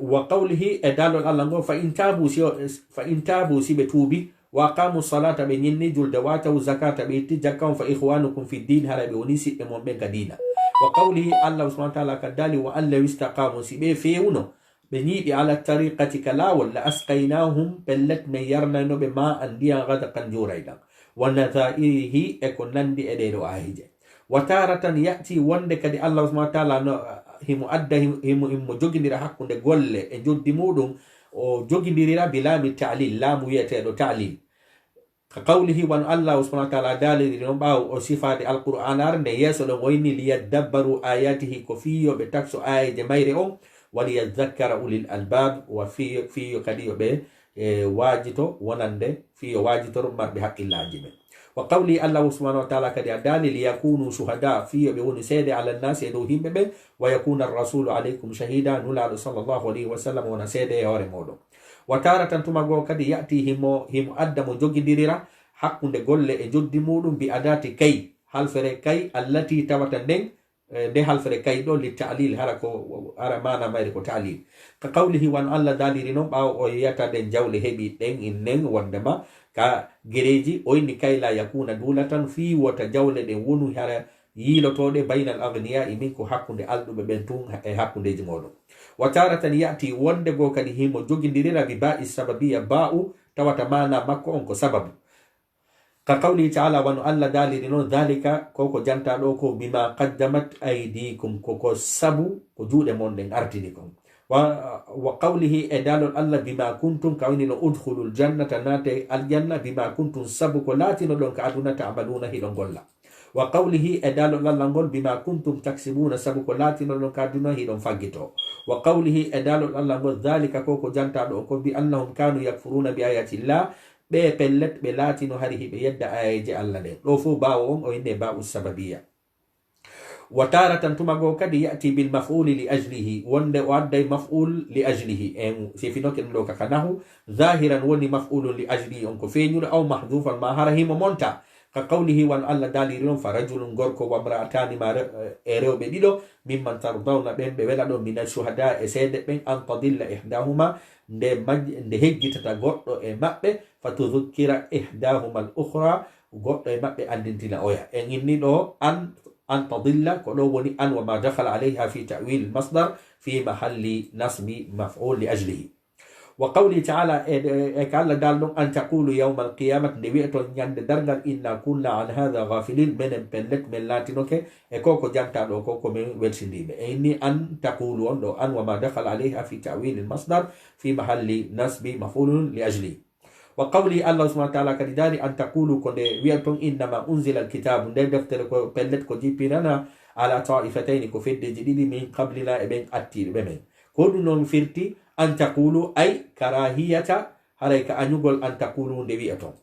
وقوله ادال الله فإن تابوا سيبتوبي وقاموا الصلاة بنيني جلد واتوا الزكاة بيتجاكم فإخوانكم في الدين هلا بونيسي امون بين كدينا وقوله الله سبحانه وتعالى كدالي وأن لو استقاموا سيبي فيونو بنيبي على الطريقة كلا ولا أسقيناهم بلت ميرنا نو بما أنديا غدا قنجوريدا ونذائره يكون نندي أديرو آهجة وتارة يأتي وندك دي الله سبحانه وتعالى هم أدى هم جوجندير حقون دي قول جود مودهم وجوجندير بلام التعليل لام يتعلو تعليل كقوله وان الله سبحانه وتعالى دالي لنباو وصفات القرآن أرن يسأل ويني ليدبروا آياته كفيو بتكسو آية جميرهم وليذكر أولي الألباب وفي كديو به واجتو ونند في واجتو رمار بحق الله جميل وقولي الله سبحانه وتعالى كدي دالي ليكونوا شهداء في بيون سيد على الناس يدوهم به ويكون الرسول عليكم شهيدا نلا صلى الله عليه وسلم ونسيد يوري مودو وتارة تمغو كدي يأتي هم أدم جوجنديرا حق نقول جد مودم بأداة كي هل فري كي التي توتندين ده هل فري كي دول للتعليل هركو أرمانا ميركو تعليل كقوله وان الله دالي رنوم أو يتا دين جولي هبي دين إنن واندما ka gereji oyni kay la yakuna dulatan fi wata jawle de wonu hara yilotode bainal aghniya minko hakkunde aldube ben tun e hakkundeji modon wataratan yati wonde go kadi himo jogindirira bi ba'i sababiyya ba'u tawata mana makko on ko sababu ka qawli ta'ala wa alla dalil non dhalika koko janta do ko bima qaddamat aydikum koko sabu ko juude mon den artinikum وقوله ادال الله بما كنتم كونين ادخلوا الجنه ناتي الجنه بما كنتم سبقوا لاتن دونك ادنا تعملون هيلون غلا وقوله ادال الله نقول بما كنتم تكسبون سبقوا لاتن دونك ادنا هيلون فاغيتو وقوله ادال الله نقول ذلك كوكو جانتا دو كو بانهم كانوا يكفرون بايات الله be pellet be latino hari hibe yedda ayaji Allah de do fu bawo on o inde bawo sababiyya وتارة تمغو كدي يأتي بالمفعول لأجله وند وعد مفعول لأجله في نوك لو كناه ظاهرا وني مفعول لأجله أنكو فينيو أو محذوفا ما هره ممونتا كقوله وان الله داليرون فرجل غوركو وامرأتان ما إيرو بديلو ممن ترضون بين ببلادو من الشهداء سيد بين أن تضل إحداهما نهجي تتغطو مأبه فتذكر إحداهما الأخرى غطو مأبه أن دنتنا أويا إني دو أن تضل كلوني أن وما دخل عليها في تأويل المصدر في محل نصب مفعول لأجله وقوله تعالى قال دالون أن تقولوا يوم القيامة نبيئتون يند درجل إنا كنا عن هذا غافلين من بلت من لاتنوك كوكو جانتا لو كوكو من ويلسنديب إني أن تقولوا أن وما دخل عليها في تأويل المصدر في محل نصب مفعول لأجله وقولي الله سبحانه وتعالى كداري أن تقولوا كن ويلتون إنما أنزل الكتاب ندفتر بلت كو جيبيننا على طائفتين كفيد جديد من قبلنا ابن أتير بمن كونون فرتي أن تقولوا أي كراهية عليك أن يقول أن تقولوا نبيئتهم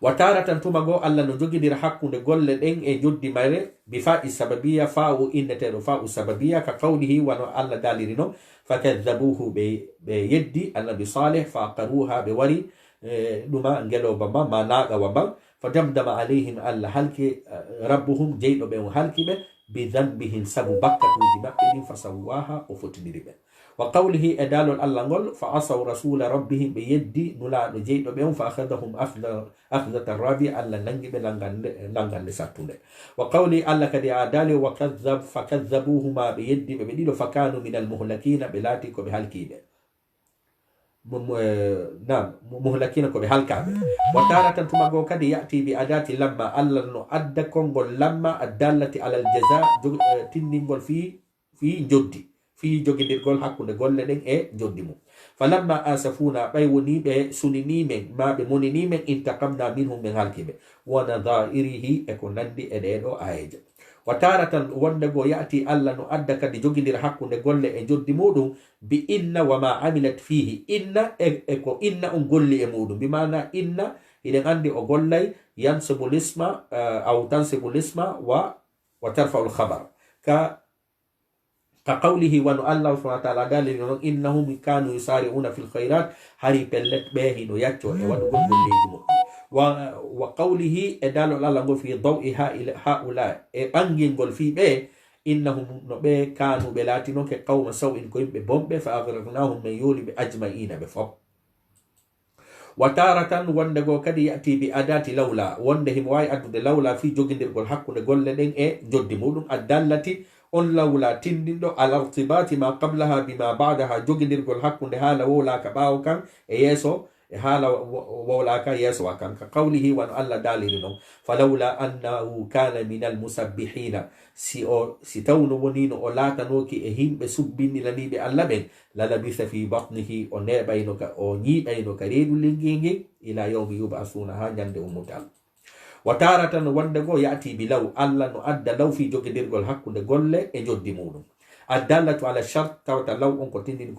وتارة تمغو الله نجوغي دير حق نقول لدين جد مالي بفاء السببية فاء إن تيرو فاء السببية كقوله وأن الله داليرينو فكذبوه بيدي النبي صالح فعقروها بوري نما انجلو بما ما ناقا وما فدمدم عليهم الله هلك ربهم جيلو بهم هلك بذنبهم سبو بكة دماء فسواها وفتني ربا وقوله ادال الله نقول فعصوا رسول ربهم بيدي نلا جيلو بهم فاخذهم اخذة الرابع الله ننجب لنغان لساتونه وقوله الله كدي ادال فكذبوهما بيدي ببديلو فكانوا من المهلكين بلاتيكو بهالكيبه نعم مهلكين كو بهالكعبه وتارة تمغو كدي ياتي باداه لما الله نو ادكم لما الداله على الجزاء تنينغول في جودي في جوغي ديرغول حقو نغول لدين جوديمو فلما اسفونا بايوني به سنيني من ما بمونيني من انتقمنا منهم من هالكيبه ونظائره يكون ندي اديدو ايج وتارة وندغو ياتي الله نو ادك دي جوغي دير حقو نغول جودي مودو بإن وما عملت فيه إن إكو إن أنقل مودو بمعنى إن إذا عندي أقول لي ينسب الاسم أو تنسب الاسم وترفع الخبر كقوله وأن الله سبحانه وتعالى قال إنهم كانوا يسارعون في الخيرات هاري بلت باهي نو ياتشو وقوله ادال الله في ضوء هؤلاء أنجين قول في به إنهم نبي كانوا بلاتنو كقوم سوء كويم ببومب فأغرقناهم من يولي بأجمعين بفوق وتارة وندغو كدي يأتي بأداة لولا وندهم واي أدو لولا في جوجندر قول حق نقول لدين جد مولم الدالة on lawla tindindo al irtibati ma qablaha bima ba'daha jogindirgol hakkunde hala wowlaka ɓawo kan e yeeso e hala wowlaka yeeso wa kan ka qawlihi wan allah daliri non falawla annahu kana min almusabbihina si tawno wonino o latanoki e himɓe subbinilaniɓe allah ɓen lalabitha fi batnihi o neɓayno ka o ñiɓayno ka reedu lingingi ila yawmi yub'asuna ha ñande ummutal وتارة وندغو يأتي بلو الله نو أدى لو في جوج ديرغول حق نقول إجود ديمونو الدالة على الشرط توتا لو أنكو تندين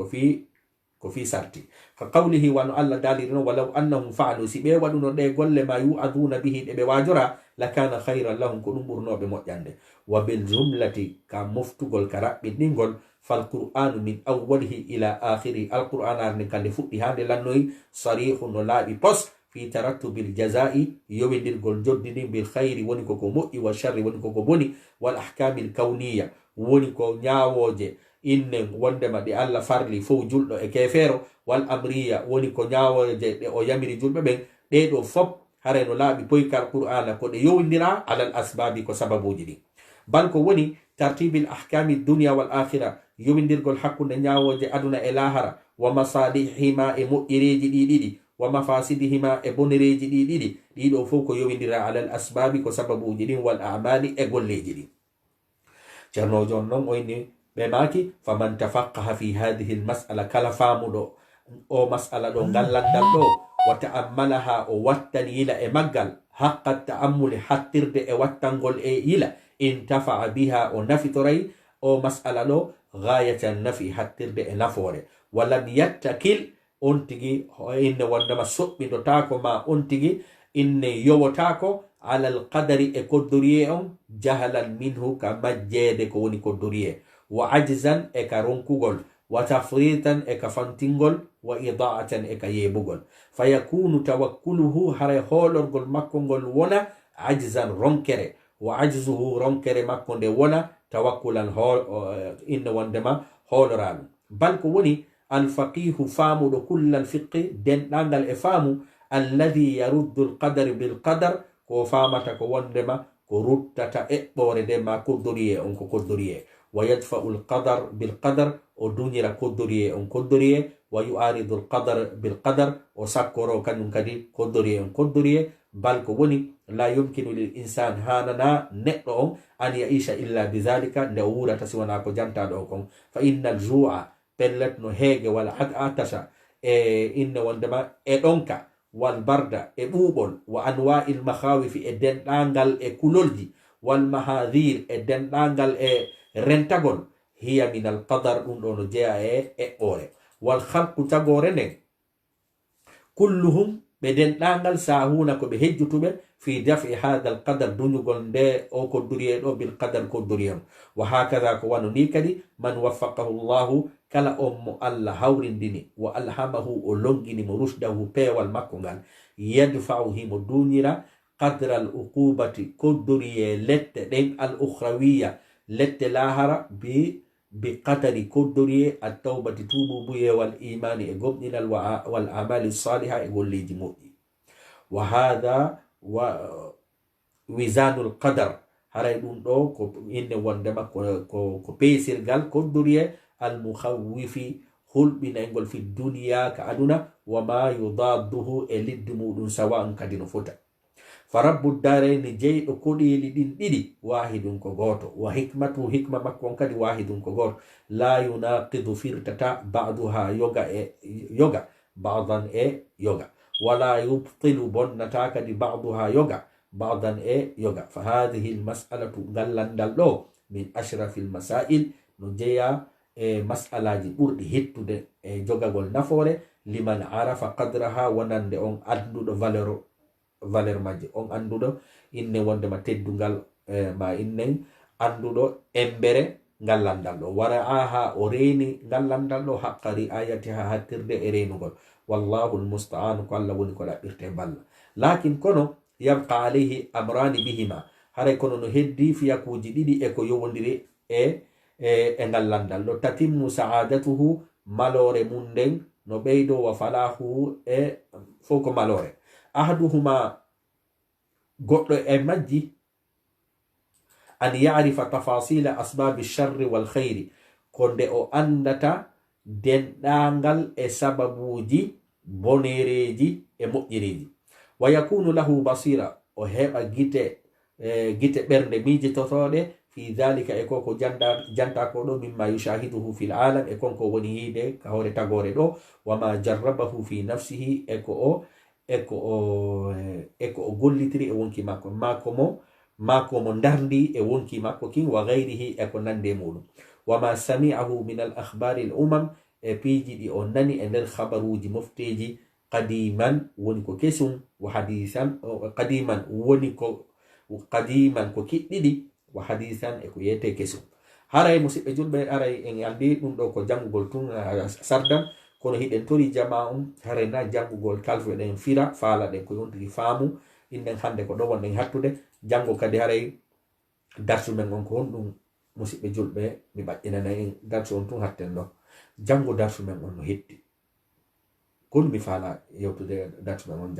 كفي سارتي كقوله وأن الله داليرنا ولو أنهم فعلوا سيبه ودنو دي قول ما يوعدون به إبه واجرا لكان خيرا لهم كنمبرنا بمؤجند وبالجملة كمفتقل كراب بدنغول فالقرآن من أوله إلى آخره القرآن أرنكال لفؤي هذا لنوي صريح نلابي بس في ترتب الجزاء يومدر جلجدني بالخير ونكو مؤي والشر ونكو بني والأحكام الكونية ونكو نياوجي إن وندما دي الله فرلي فو جلد كيفيرو والأمرية ونكو نياوجي أو يمري جلد بين ديدو فب هرينو لابي بويك القرآن كو يومدر على الأسباب كو سببو جدي بل كو وني ترتيب الأحكام الدنيا والآخرة يومدر جل حق نياوجي أدنا إلاهرة ومصالحهما إريجي دي ومفاسدهما ابونريجي دي دو فوكو يويندرا على الاسباب كو سببو جدين والاعمال اغولي جدي جرنو جون نون ويني بماكي فمن تفقه في هذه المساله كلا فامودو او مساله دو غالاندال دو وتاملها او واتني الى امغال حق التامل حترد e wattangol e ila انتفع بها او نفيتوري او مساله دو غايه النفي حترد e nafore ولم يتكل ontigi inne wondema soɓɓidotako ma ontigi inne yowotako ala alqadari e koddoriye on jahalan minhu ka majjede ko woni koddoriye wa ajzan e ka ronkugol wa tafritan e ka fantingol wa idaatan e ka yebugol fayakunu tawakkuluhu hara hoolorgol makko ngol wona ajzan ronkere wa ajzuhu ronkere makko nde wona tawakkulan inne wondema hooloraɗum bal ko woni الفقيه فامو كل الفقه دين دانغال افامو الذي يرد القدر بالقدر كو فامتا كو وندما كو رتتا اقبور دما كدريه اون كدريه ويدفع القدر بالقدر ودنيرا كدريه اون كدريه ويعارض القدر بالقدر وسكرو كانون كدي كدريه اون كدريه بل كو وني لا يمكن للانسان هاننا نقو ان يعيش الا بذلك نورا تسوانا كو جانتا دوكم فان الجوع pellet no heege wala atasa e inne wondema e ɗonka wal barda e ɓuuɓol wa anwa'il makhawifi e denɗangal e kulolji wal mahadir e denɗangal e rentagol hiya min al qadar ɗum ɗo no jeeya e eɓɓore wal khalqu tagore nden kulluhum ɓe denɗangal sahuna ko ɓe hejjutuɓe في دفع هذا القدر دونغول دي او كودوريه دو بالقدر كودوريهم وهكذا كوانو نيكدي من وفقه الله كلا الله هورنديني والهمه اولونغيني مرشده بيوال ماكونغال يدفعه مدونيرا قدر العقوبه كودوريه لت دين الاخرويه لت لاهرا بقدر كودوريه التوبه توبو بيه والايمان اغبننا والاعمال الصالحه يقول لي جمودي وهذا ووزان القدر haray ɗum ɗo ko inde wondema ko peesirgal kodduriye almukhawwifi hulɓinaygol fi duniya ka aduna wama yudadduhu e liddi muɗum sawa'an kadi no fota fa rabbu darayni jeyɗo koɗeli ɗin ɗiɗi wahidum ko goto wa hikmatu hikma makko on kadi wahidum ko goto la yunaqidu firtata ba'duha yoga ba'dan e yoga ولا يبطل بنتا كدي بعضها يوغا بعضا يوغا فهذه المسألة غلاندال دو من أشرف المسائل نجيا مسألة جي بردي هيتو دي جوغا غول نافوري لمن عرف قدرها ونند اون اندو دو فالير ماجي اون اندو دو إني وندما تدونغال ما إني اندو دو امبري ngallandal ɗo wara'aha o reni ngallandal ɗo haqqa riayatiha hattirde e renugol wallahu almusta'an ko Allah woni ko ɗaɓɓirte balla lakin kono yabqa alayhi amrani bihima haray kono no heddi fiyakuji ɗiɗi e ko yowodiri e ngallandal ɗo tatimmu sa'adatuhu malore mum nden no ɓeydo wa falahu e fof ko malore ahaduhuma goɗɗo e majji an yarifa tafasila asbabi sharri wal khayri ko nde o andata denɗangal e sababuji bonereji e moƴƴireji wa yakunu lahu basira o heɓa gite ɓernde miijitotoɗe fi dhalika e koko janta ko ɗo mimma yushahiduhu fil alam e konko woni hiide ka hore tagore ɗo wama jarrabahu fi nafsihi e ko o gollitiri e wonki makko mo darndi e wonki makko kin wa gayrihi e ko nande muɗum wama sami'ahu min al akhbari al umam e piiji ɗi o nani e nder habaruji mofteji qadiman woni ko kesum wa hadisan qadiman ko kiɗɗiɗi wa hadisan e ko yete kesum haray musidɓe julɓe aray en andi ɗum ɗo ko janngugol tun sardan kono hiɗen tori jama haray na janngugol kalfe ɗen fira faala ɗen ko yontiri faamu innen hande ko ɗo wonɗen hattude janngo kadi haray darsu men on ko honɗum musidɓe julɓe mi ɓaƴƴinana en darsu on tun hatten ɗo janngo darsu men on no heddi kono mi faala yewtude darsu men on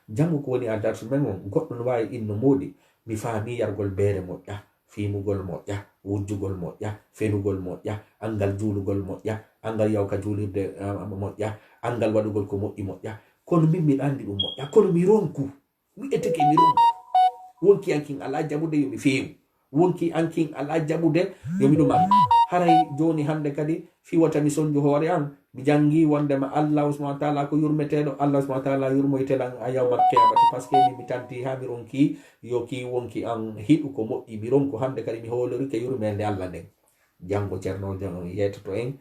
janngo ko woni a darsu men on goɗɗo no wawi inno moɗi mi faami yargol beere moƴƴa fimugol moƴƴa wujjugol moƴƴa fenugol moƴƴa angal juulugol moƴƴa angal yawka juulirde moƴƴa angal waɗugol ko moƴƴi moƴƴa kono min miɗa andi ɗum moƴƴa kono mi ronku mi etteke mi ronku wonki ankin ala jaɓude yomi feewu wonki ankin ala jaɓude yomi ɗum anda haray joni hande kadi fiwata mi sonju hoore am mi jangi wondema Allah subhanahu wa ta'ala ko yurmeteɗo Allah subhanahu wa ta'ala yurmoyteɗan a yawmal qiyamati par ce que mi tanti ha mi ronki yo ki wonki an hiɗu ko moƴƴi mi ronku hande kadi mi holorike yurmede Allah nden jango ceernojo yeytoto en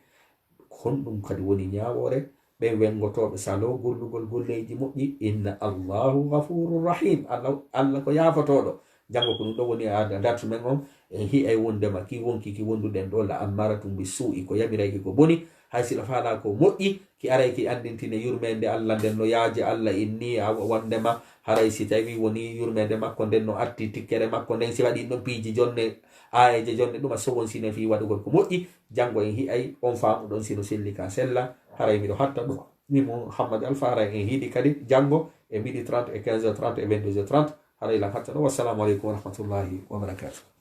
honɗum kadi woni ñawore ɓe wengotoɓe salo gollugol golleji moƴƴi inna Allahu ghafurur rahim Allah ko yafotoɗo jango ko ɗum ɗo woni a dartu men on en hi ay wondema ki wonki ki wonduɗen ɗo la ammaratum bi su'i ko yamirayki ko boni hay sila faala ko moƴƴi ki aray ki andintine yurmede Allah nden no yaaji Allah inni wondema haray si tawi woni yurmede makko nden no atti tikkere makko nden si waɗi ɗon piiji jonne ayeje jonne ɗuma sowon sine fi waɗugol ko moƴƴi jango en hi ay on faamu ɗon sino selli ka sella haray miɗo hatta ɗum ni Mouhammad Alpha haray en hiiɗi kadi jango e midi 30 e 15h30 e 22h30 haray lan hatta ɗo wassalamu aleykum wa rahmatullahi wa barakatuh